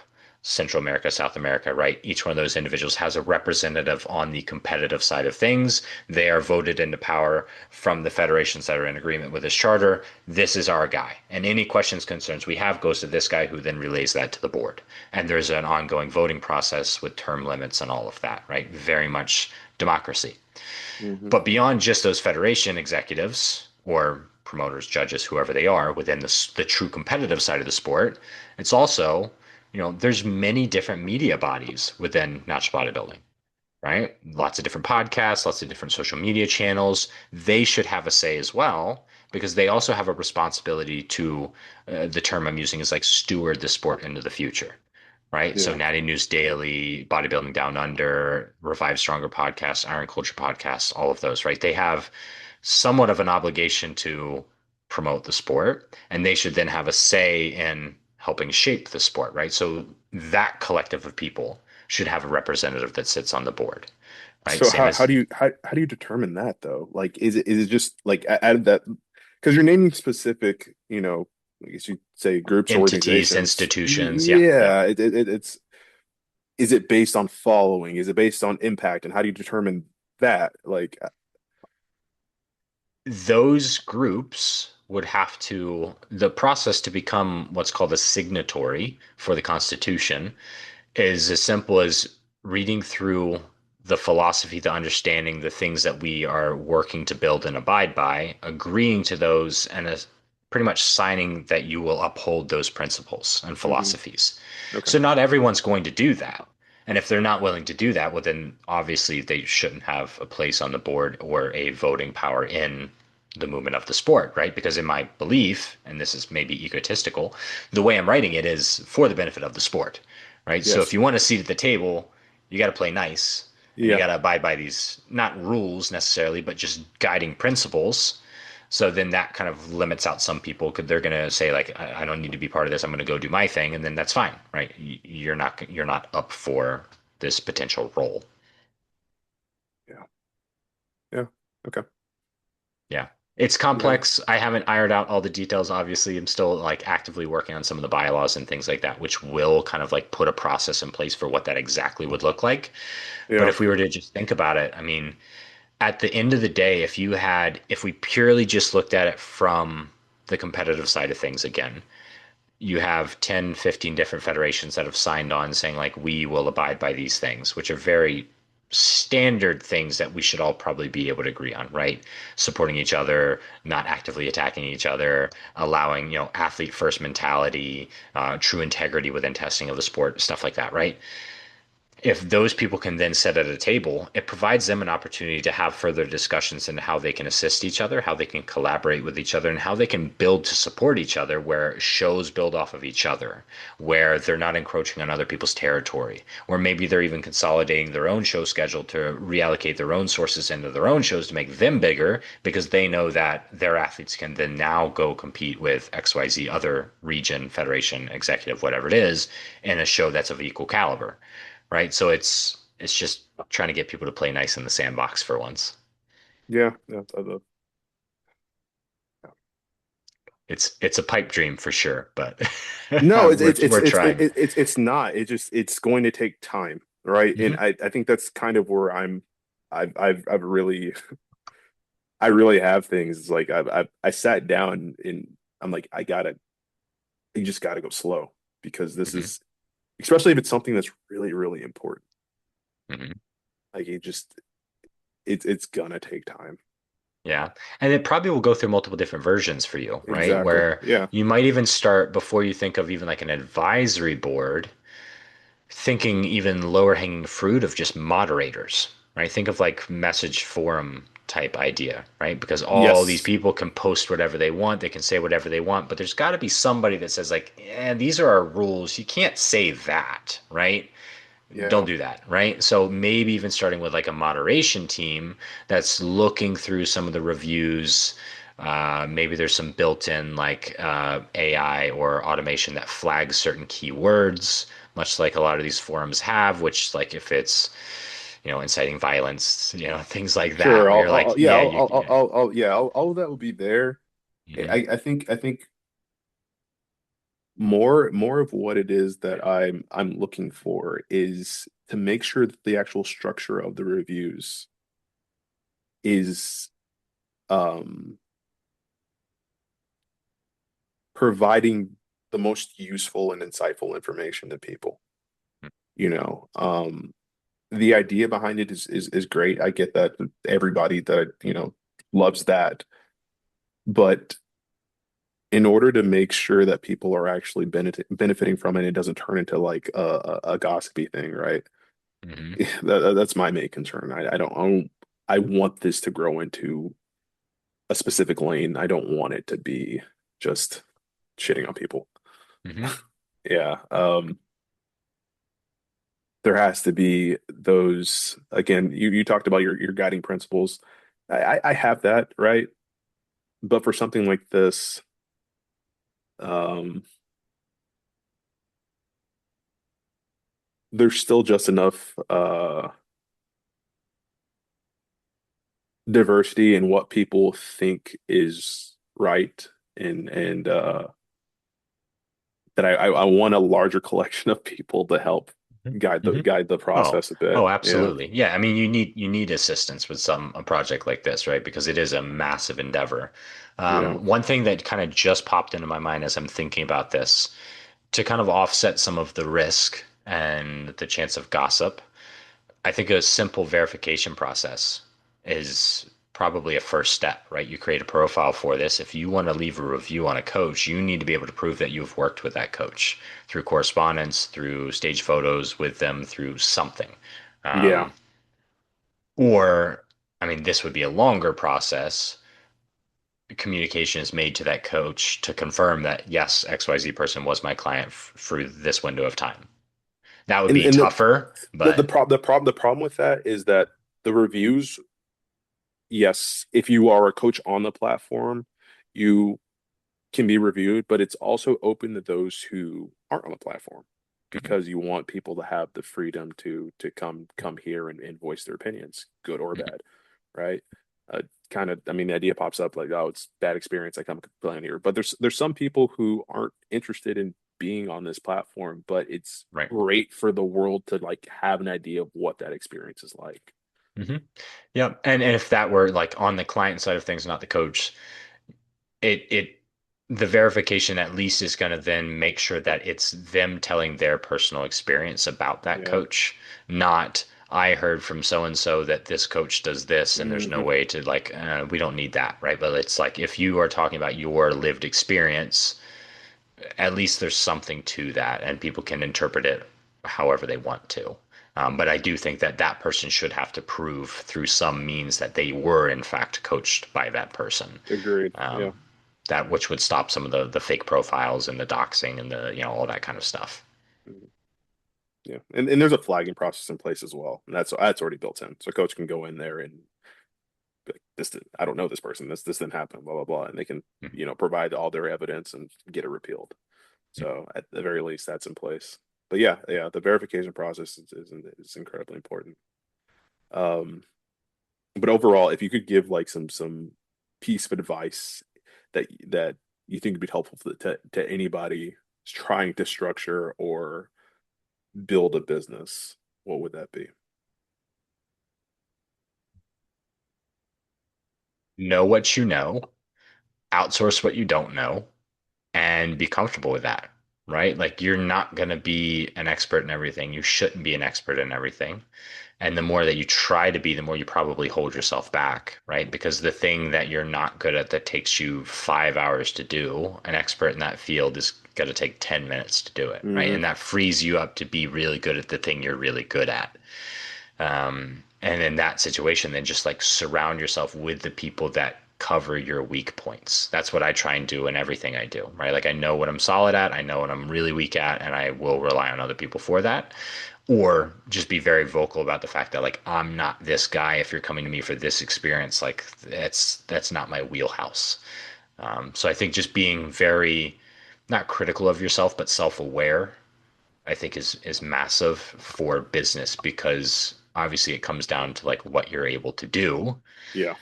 Central America, South America, right? Each one of those individuals has a representative on the competitive side of things. They are voted into power from the federations that are in agreement with this charter. This is our guy. And any questions, concerns we have goes to this guy who then relays that to the board. And there's an ongoing voting process with term limits and all of that, right? Very much democracy.
Hmm.
But beyond just those federation executives or promoters, judges, whoever they are within the true competitive side of the sport, it's also, there's many different media bodies within natural bodybuilding, right? Lots of different podcasts, lots of different social media channels. They should have a say as well because they also have a responsibility to, the term I'm using is like steward the sport into the future, right? So
Yeah.
Natty News Daily, Bodybuilding Down Under, Revive Stronger podcast, Iron Culture podcast, all of those, right? They have somewhat of an obligation to promote the sport, and they should then have a say in helping shape the sport, right? So that collective of people should have a representative that sits on the board, right?
So
Same
how
as
do you how do you determine that though? Like is it just like out of that because you're naming specific, I guess you'd say groups or
entities,
organizations.
institutions. Yeah, yeah.
Yeah, it's is it based on following? Is it based on impact? And how do you determine that? Like,
Those groups would have to, the process to become what's called a signatory for the Constitution is as simple as reading through the philosophy, the understanding, the things that we are working to build and abide by, agreeing to those, and pretty much signing that you will uphold those principles and
mhm,
philosophies.
okay.
So not everyone's going to do that. And if they're not willing to do that, well, then obviously they shouldn't have a place on the board or a voting power in the movement of the sport, right? Because in my belief, and this is maybe egotistical, the way I'm writing it is for the benefit of the sport, right? So if
Yes.
you want a seat at the table, you got to play nice and you
Yeah.
got to abide by these, not rules necessarily, but just guiding principles So then that kind of limits out some people because they're going to say like, I don't need to be part of this. I'm going to go do my thing, and then that's fine, right? You're not up for this potential role.
Yeah. Yeah. Okay.
Yeah. It's
Yeah.
complex. I haven't ironed out all the details. Obviously, I'm still like actively working on some of the bylaws and things like that, which will kind of like put a process in place for what that exactly would look like. But
Yeah.
if we were to just think about it, I mean, at the end of the day, if we purely just looked at it from the competitive side of things again, you have 10, 15 different federations that have signed on saying like we will abide by these things, which are very standard things that we should all probably be able to agree on, right? Supporting each other, not actively attacking each other, allowing, athlete first mentality, true integrity within testing of the sport, stuff like that, right? If those people can then sit at a table, it provides them an opportunity to have further discussions into how they can assist each other, how they can collaborate with each other, and how they can build to support each other, where shows build off of each other, where they're not encroaching on other people's territory, where maybe they're even consolidating their own show schedule to reallocate their own sources into their own shows to make them bigger because they know that their athletes can then now go compete with XYZ other region, federation, executive, whatever it is, in a show that's of equal caliber, right? So it's just trying to get people to play nice in the sandbox for once.
Yeah. Yeah.
It's a pipe dream for sure, but
No, it's
we're
it's it's
we're
it's
trying.
it's not. It's going to take time, right? And
Hmm.
I think that's kind of where I've really I really have things. It's like I sat down and I'm like you just gotta go slow because this
Hmm.
is, especially if it's something that's really really important.
Hmm.
Like it's gonna take time.
Yeah. And it probably will go through multiple different versions for you, right?
Exactly.
Where
Yeah.
you might even start before you think of even like an advisory board, thinking even lower hanging fruit of just moderators, right? Think of like message forum type idea, right? Because all these
Yes.
people can post whatever they want, they can say whatever they want, but there's got to be somebody that says like, these are our rules. You can't say that, right? Don't
Yeah.
do that, right? So maybe even starting with like a moderation team that's looking through some of the reviews. Maybe there's some built-in like AI or automation that flags certain keywords, much like a lot of these forums have. Which, like, if it's inciting violence, things like that,
Sure.
where you're like,
Yeah.
yeah, you, yeah.
Yeah. All of that will be there.
Hmm.
I think more of what it is that I'm looking for is to make sure that the actual structure of the reviews is um providing the most useful and insightful information to people. You know, the idea behind it is great. I get that everybody that loves that, but in order to make sure that people are actually benefiting from it, it doesn't turn into like a gossipy thing, right?
Hmm.
That's my main concern. I want this to grow into a specific lane. I don't want it to be just shitting on people.
Hmm.
Yeah. There has to be those, again, you talked about your guiding principles. I have that, right? But for something like this, um, there's still just enough diversity in what people think is right, and that I want a larger collection of people to help
Hmm.
guide the
Oh,
process a bit.
oh,
Yeah,
absolutely. Yeah, I mean, you need assistance with a project like this, right? Because it is a massive endeavor.
yeah,
One thing that kind of just popped into my mind as I'm thinking about this, to kind of offset some of the risk and the chance of gossip, I think a simple verification process is probably a first step, right? You create a profile for this. If you want to leave a review on a coach, you need to be able to prove that you've worked with that coach through correspondence, through stage photos with them, through something.
yeah.
Um, or, I mean, this would be a longer process. Communication is made to that coach to confirm that, yes, XYZ person was my client through this window of time. That would be
And
tougher, but
the problem with that is that the reviews yes, if you are a coach on the platform, you can be reviewed, but it's also open to those who aren't on the platform
Mhm.
because you want people to have the freedom to come here and voice their opinions, good or
Mhm.
bad, right? Uh, kind of, I mean, the idea pops up like, oh, it's bad experience. I come complain here, but there's some people who aren't interested in being on this platform, but it's
Right.
great for the world to like have an idea of what that experience is like.
Hmm. Yeah. And if that were like on the client side of things, not the coach, it the verification at least is going to then make sure that it's them telling their personal experience about that
Yeah.
coach, not I heard from so and so that this coach does this and there's no
Hmm.
way to like we don't need that, right? But it's like if you are talking about your lived experience, at least there's something to that and people can interpret it however they want to. But I do think that that person should have to prove through some means that they were in fact coached by that person,
Agreed. Yeah.
um, that which would stop some of the fake profiles and the doxing and the all that kind of stuff.
Mhm. Yeah. And there's a flagging process in place as well. And that's already built in. So coach can go in there and be like, I don't know this person. This didn't happen, blah, blah, blah. And they can,
Mhm.
provide all their evidence and get it repealed.
Mhm.
So at the very least, that's in place. But yeah, yeah, the verification process is incredibly important. Um, but overall, if you could give like some piece of advice that you think would be helpful to anybody trying to structure or build a business, what would that be?
Know what you know, outsource what you don't know, and be comfortable with that, right? Like you're not going to be an expert in everything. You shouldn't be an expert in everything. And the more that you try to be, the more you probably hold yourself back, right? Because the thing that you're not good at that takes you 5 hours to do, an expert in that field is going to take 10 minutes to do it, right?
Hmm.
And that frees you up to be really good at the thing you're really good at. And in that situation, then just like surround yourself with the people that cover your weak points. That's what I try and do in everything I do, right? Like I know what I'm solid at, I know what I'm really weak at, and I will rely on other people for that. Or just be very vocal about the fact that like I'm not this guy. If you're coming to me for this experience, like that's not my wheelhouse. So I think just being very not critical of yourself, but self-aware I think is massive for business because obviously it comes down to like what you're able to do.
Yeah,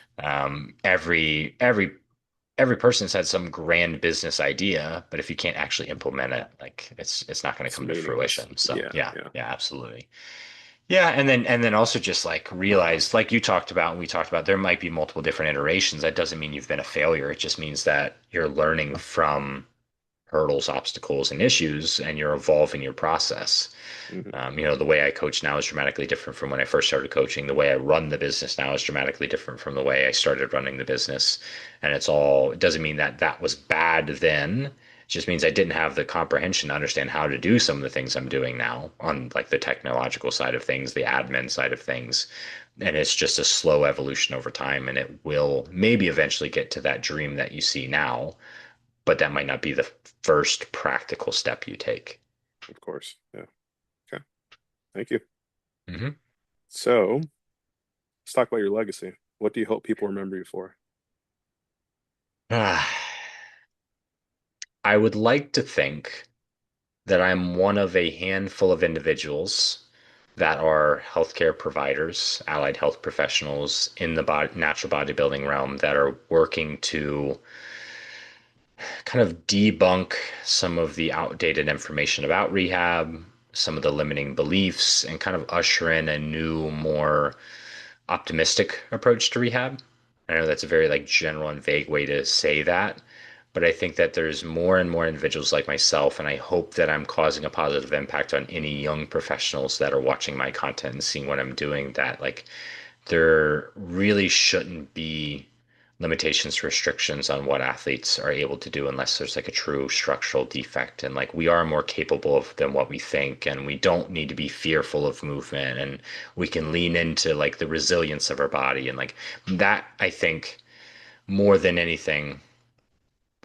Every person's had some grand business idea, but if you can't actually implement it, like it's not going to
it's
come to
meaningless.
fruition. So
Yeah,
yeah,
yeah,
yeah, absolutely. Yeah, and then also just like realize, like you talked about and we talked about, there might be multiple different iterations. That doesn't mean you've been a failure. It just means that you're learning from hurdles, obstacles, and issues, and you're evolving your process.
hmm
The way I coach now is dramatically different from when I first started coaching. The way I run the business now is dramatically different from the way I started running the business. And it doesn't mean that that was bad then. It just means I didn't have the comprehension to understand how to do some of the things I'm doing now on like the technological side of things, the admin side of things. And it's just a slow evolution over time. And it will maybe eventually get to that dream that you see now, but that might not be the first practical step you take.
of course. Yeah. Okay. Thank you.
Mm-hmm.
So let's talk about your legacy. What do you hope people remember you for?
I would like to think that I'm one of a handful of individuals that are healthcare providers, allied health professionals in the natural bodybuilding realm that are working to kind of debunk some of the outdated information about rehab, some of the limiting beliefs, and kind of usher in a new, more optimistic approach to rehab. I know that's a very like general and vague way to say that, but I think that there's more and more individuals like myself, and I hope that I'm causing a positive impact on any young professionals that are watching my content and seeing what I'm doing, that like there really shouldn't be limitations, restrictions on what athletes are able to do unless there's like a true structural defect. And like we are more capable of than what we think, and we don't need to be fearful of movement, and we can lean into like the resilience of our body. And like that, I think more than anything,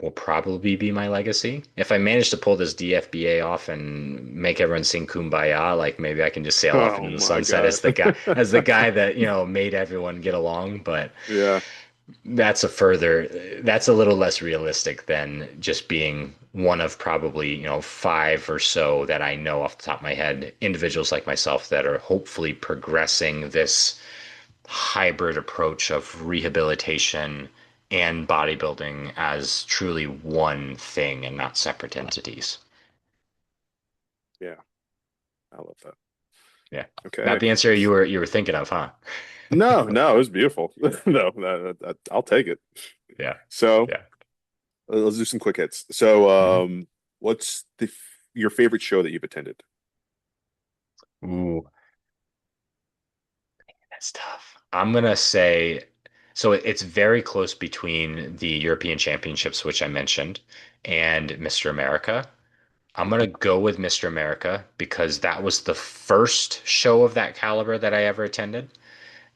will probably be my legacy. If I manage to pull this DFBA off and make everyone sing Kumbaya, like maybe I can just sail off
Oh
into the
my
sunset
God.
as the guy that, made everyone get along. But
Yeah.
that's that's a little less realistic than just being one of probably, five or so that I know off the top of my head, individuals like myself that are hopefully progressing this hybrid approach of rehabilitation and bodybuilding as truly one thing and not separate entities.
Yeah. I love that.
Yeah. Not
Okay.
the answer you were thinking of, huh?
No, no, it was beautiful. No, I'll take it.
Yeah.
So
Yeah.
let's do some quick hits. So,
Mhm.
what's your favorite show that you've attended?
Ooh, that's tough. I'm gonna say so it's very close between the European Championships, which I mentioned, and Mr. America. I'm gonna go with Mr. America because that was the first show of that caliber that I ever attended.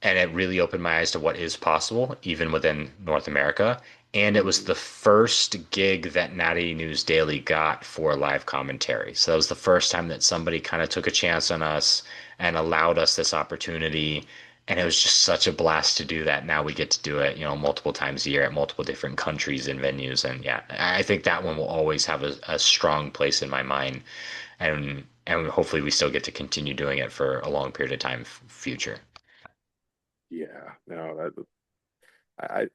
And it really opened my eyes to what is possible, even within North America. And it was
Mhm.
the first gig that Natty News Daily got for live commentary. So that was the first time that somebody kind of took a chance on us and allowed us this opportunity. And it was just such a blast to do that. Now we get to do it, multiple times a year at multiple different countries and venues. And yeah, I think that one will always have a strong place in my mind. And hopefully we still get to continue doing it for a long period of time future.
Yeah, no, I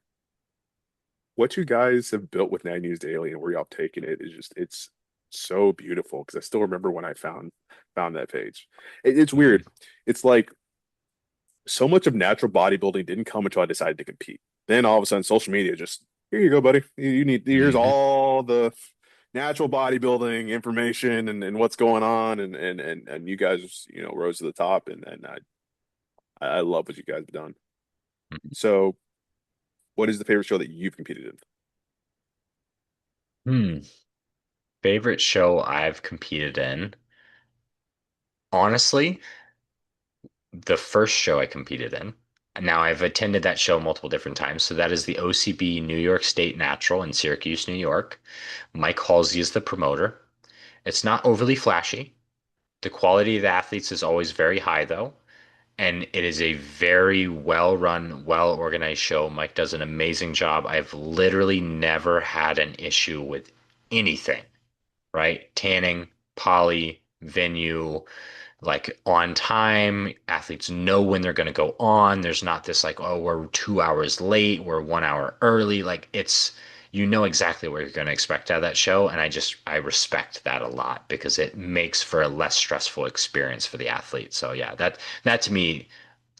what you guys have built with Nine News Daily and where y'all taking it is just it's so beautiful because I still remember when I found that page. It's weird.
Mhm.
It's like so much of natural bodybuilding didn't come until I decided to compete. Then all of a sudden, social media just here you go, buddy. You need here's
Mhm.
all the natural bodybuilding information and what's going on and you guys rose to the top and I love what you guys have done. So, what is the favorite show that you've competed in?
Hmm. Favorite show I've competed in? Honestly, the first show I competed in. Now I've attended that show multiple different times. So that is the OCB New York State Natural in Syracuse, New York. Mike Halsey is the promoter. It's not overly flashy. The quality of the athletes is always very high, though. And it is a very well run, well organized show. Mike does an amazing job. I've literally never had an issue with anything, right? Tanning, poly, venue, like on time. Athletes know when they're going to go on. There's not this like, oh, we're 2 hours late, we're 1 hour early. Like you know exactly what you're going to expect out of that show. And I respect that a lot because it makes for a less stressful experience for the athlete. So yeah, that to me,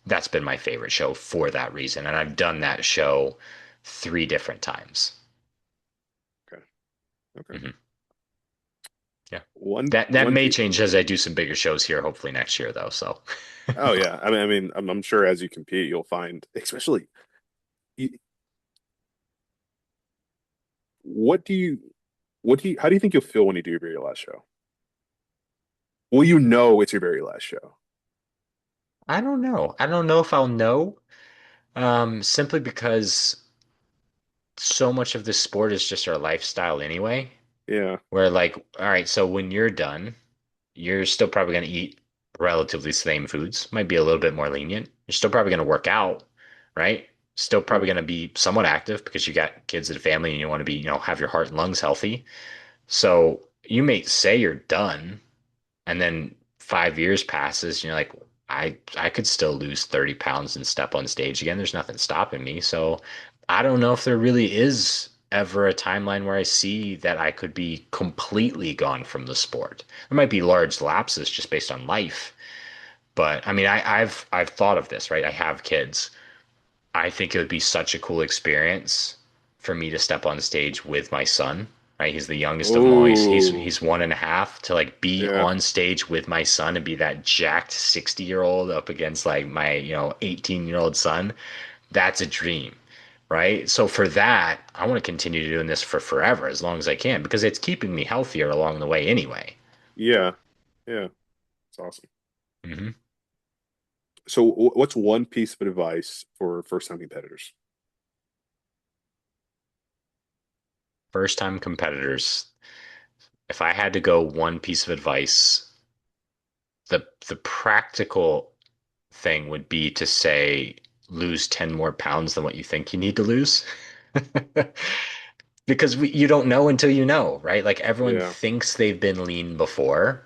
that's been my favorite show for that reason. And I've done that show three different times.
Okay, okay.
Mhm. Yeah.
One
That
one
may
piece.
change as I do some bigger shows here, hopefully next year though. So
Oh yeah, I'm sure as you compete, you'll find, especially, you- what do you, how do you think you'll feel when you do your very last show? Will you know it's your very last show?
I don't know. I don't know if I'll know. Simply because so much of this sport is just our lifestyle anyway.
Yeah.
Where like, all right, so when you're done, you're still probably going to eat relatively same foods. Might be a little bit more lenient. You're still probably going to work out, right? Still probably
Right.
going to be somewhat active because you got kids and a family and you want to be, have your heart and lungs healthy. So you may say you're done, and then 5 years passes, and you're like, I could still lose 30 pounds and step on stage again. There's nothing stopping me. So I don't know if there really is ever a timeline where I see that I could be completely gone from the sport. There might be large lapses just based on life. But I mean, I've thought of this, right? I have kids. I think it would be such a cool experience for me to step on stage with my son. Right, he's the youngest of them all.
Oh,
He's 1.5 to like be
yeah.
on stage with my son and be that jacked 60-year-old up against like my 18-year-old son. That's a dream, right? So for that, I want to continue doing this for forever as long as I can because it's keeping me healthier along the way anyway.
Yeah. Yeah. It's awesome.
Hmm.
So, what's one piece of advice for first-time competitors?
first time competitors, if I had to go one piece of advice, the practical thing would be to say lose 10 more pounds than what you think you need to lose. Because you don't know until you know, right? Like everyone
Yeah.
thinks they've been lean before,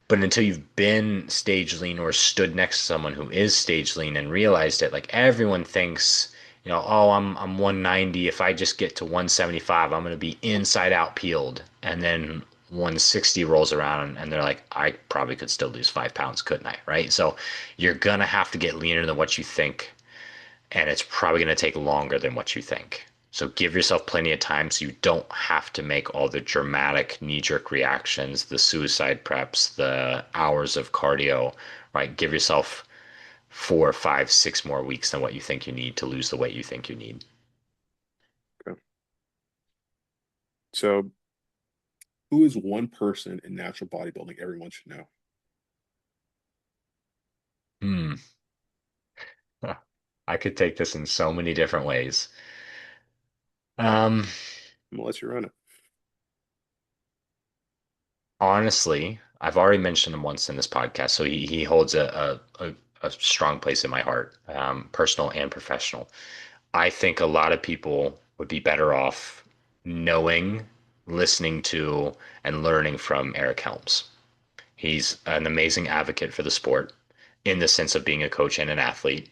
but until you've been stage lean or stood next to someone who is stage lean and realized it, like everyone thinks, oh, I'm 190. If I just get to 175, I'm going to be inside out peeled. And then 160 rolls around and they're like, I probably could still lose 5 pounds, couldn't I? Right. So you're going to have to get leaner than what you think, and it's probably going to take longer than what you think. So give yourself plenty of time so you don't have to make all the dramatic knee jerk reactions, the suicide preps, the hours of cardio, right? Give yourself 4, 5, 6 more weeks than what you think you need to lose the weight you think you need.
Okay. So, who is one person in natural bodybuilding everyone should know?
Hmm. I could take this in so many different ways. Um,
Unless you run it.
Honestly, I've already mentioned him once in this podcast, so he holds a strong place in my heart, personal and professional. I think a lot of people would be better off knowing, listening to, and learning from Eric Helms. He's an amazing advocate for the sport in the sense of being a coach and an athlete.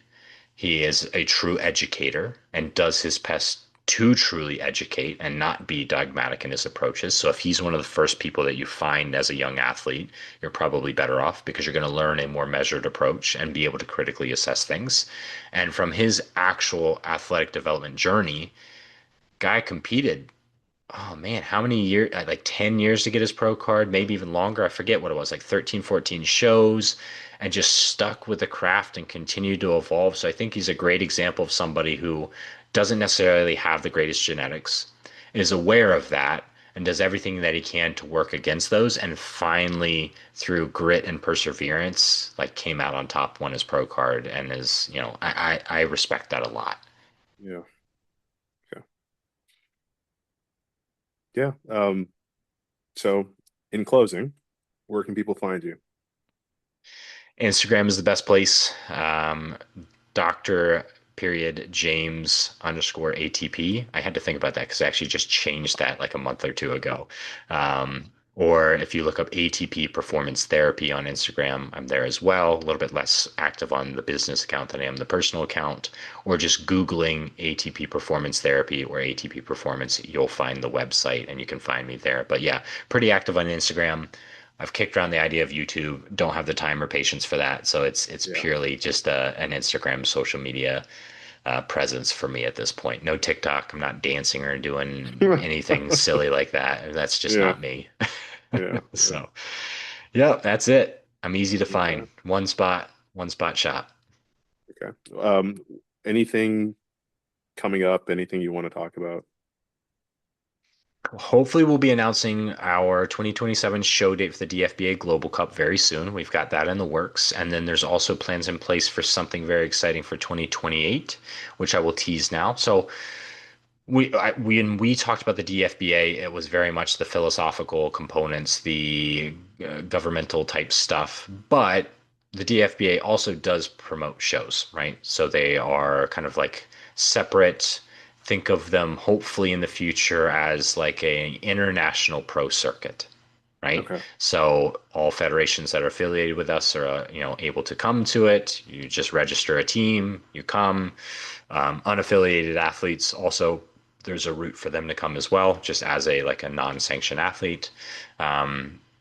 He is a true educator and does his best to truly educate and not be dogmatic in his approaches. So if he's one of the first people that you find as a young athlete, you're probably better off because you're going to learn a more measured approach and be able to critically assess things. And from his actual athletic development journey, guy competed, oh man, how many years? Like 10 years to get his pro card, maybe even longer. I forget what it was, like 13, 14 shows, and just stuck with the craft and continued to evolve. So I think he's a great example of somebody who doesn't necessarily have the greatest genetics, is aware of that, and does everything that he can to work against those. And finally, through grit and perseverance, like came out on top, won his pro card, and I respect that a lot.
Yeah. Okay. Yeah. So, in closing, where can people find you?
Instagram is the best place. Dr. period James underscore ATP. I had to think about that because I actually just changed that like a month or two ago. Or if you look up ATP Performance Therapy on Instagram, I'm there as well. A little bit less active on the business account than I am the personal account. Or just Googling ATP Performance Therapy or ATP Performance, you'll find the website and you can find me there. But yeah, pretty active on Instagram. I've kicked around the idea of YouTube. Don't have the time or patience for that, so it's
Yeah.
purely just an Instagram social media presence for me at this point. No TikTok. I'm not dancing or doing anything silly like that. That's just
Yeah.
not me.
Yeah. Yeah.
So, yeah, that's it. I'm easy to
Okay.
find. One spot shop.
Okay. Anything coming up? Anything you want to talk about?
Hopefully, we'll be announcing our 2027 show date for the DFBA Global Cup very soon. We've got that in the works. And then there's also plans in place for something very exciting for 2028, which I will tease now. So when we talked about the DFBA, it was very much the philosophical components, the governmental type stuff. But the DFBA also does promote shows, right? So they are kind of like separate. Think of them hopefully in the future as like a international pro circuit, right?
Okay.
So all federations that are affiliated with us are, able to come to it. You just register a team, you come. Unaffiliated athletes also, there's a route for them to come as well, just as a like a non-sanctioned athlete.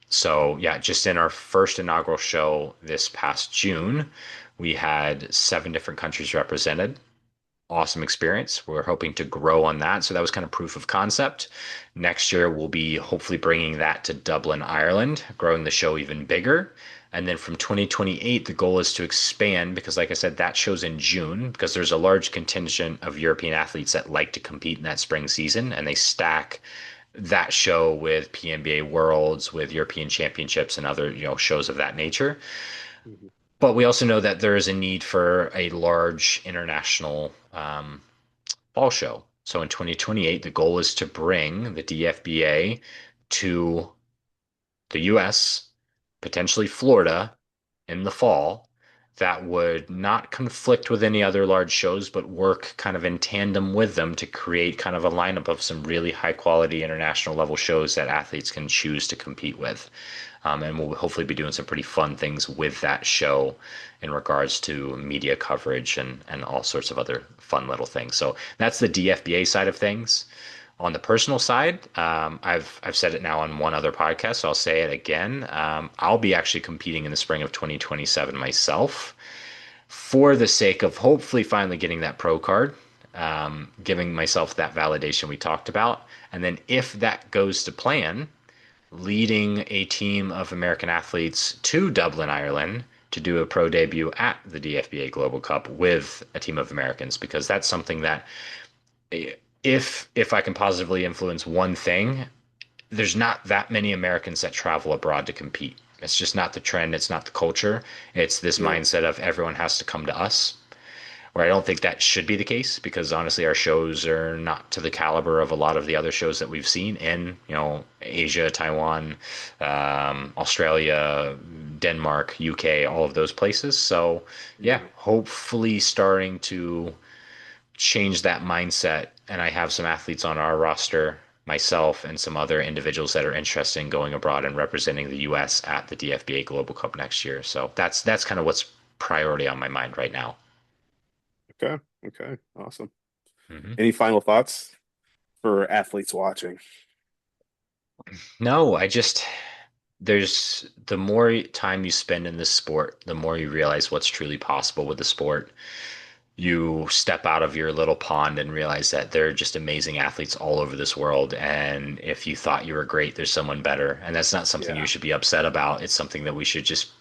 So yeah, just in our first inaugural show this past June, we had 7 different countries represented. Awesome experience. We're hoping to grow on that. So that was kind of proof of concept. Next year, we'll be hopefully bringing that to Dublin, Ireland, growing the show even bigger. And then from 2028, the goal is to expand because, like I said, that show's in June because there's a large contingent of European athletes that like to compete in that spring season and they stack that show with PNBA Worlds, with European Championships and other, shows of that nature.
Mhm.
But we also know that there is a need for a large international fall show. So in 2028, the goal is to bring the DFBA to the US, potentially Florida in the fall, that would not conflict with any other large shows, but work kind of in tandem with them to create kind of a lineup of some really high quality international level shows that athletes can choose to compete with. And we'll hopefully be doing some pretty fun things with that show in regards to media coverage and all sorts of other fun little things. So that's the DFBA side of things. On the personal side, I've said it now on one other podcast, so I'll say it again. I'll be actually competing in the spring of 2027 myself for the sake of hopefully finally getting that pro card, giving myself that validation we talked about. And then if that goes to plan, leading a team of American athletes to Dublin, Ireland to do a pro debut at the DFBA Global Cup with a team of Americans, because that's something that if I can positively influence one thing, there's not that many Americans that travel abroad to compete. It's just not the trend. It's not the culture. It's this
Yeah,
mindset of everyone has to come to us, where I don't think that should be the case because honestly, our shows are not to the caliber of a lot of the other shows that we've seen in, Asia, Taiwan, Australia, Denmark, UK, all of those places. So, yeah,
yeah,
hopefully starting to change that mindset. And I have some athletes on our roster, myself and some other individuals that are interested in going abroad and representing the US at the DFBA Global Cup next year. So that's kind of what's priority on my mind right now.
okay, okay, awesome.
Hmm.
Any final thoughts for athletes watching?
No, there's the more time you spend in this sport, the more you realize what's truly possible with the sport. You step out of your little pond and realize that there are just amazing athletes all over this world. And if you thought you were great, there's someone better. And that's not something you
Yeah,
should be upset about. It's something that we should just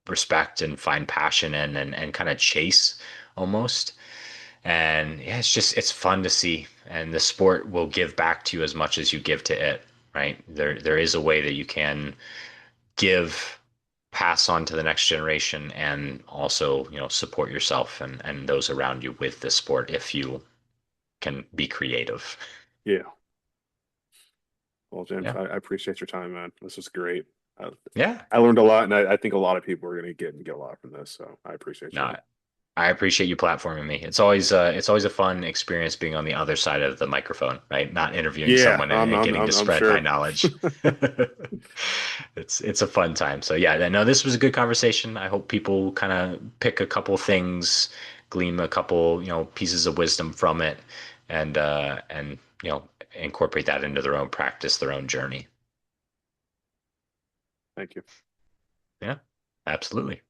respect and find passion in and kind of chase almost. And yeah, it's fun to see. And the sport will give back to you as much as you give to it, right? There is a way that you can give, pass on to the next generation, and also support yourself and those around you with this sport if you can be creative.
yeah. Well, James,
Yeah.
I appreciate your time, man. This was great. I,
Yeah.
I learned a lot, and I think a lot of people are going to get a lot from this. So I appreciate you,
No,
man.
I appreciate you platforming me. It's always a fun experience being on the other side of the microphone, right? Not interviewing
Yeah,
someone and getting to
I'm
spread my
sure.
knowledge. It's a fun time. So yeah, I know this was a good conversation. I hope people kind of pick a couple things, glean a couple, pieces of wisdom from it, and incorporate that into their own practice, their own journey.
Thank you.
Yeah, absolutely.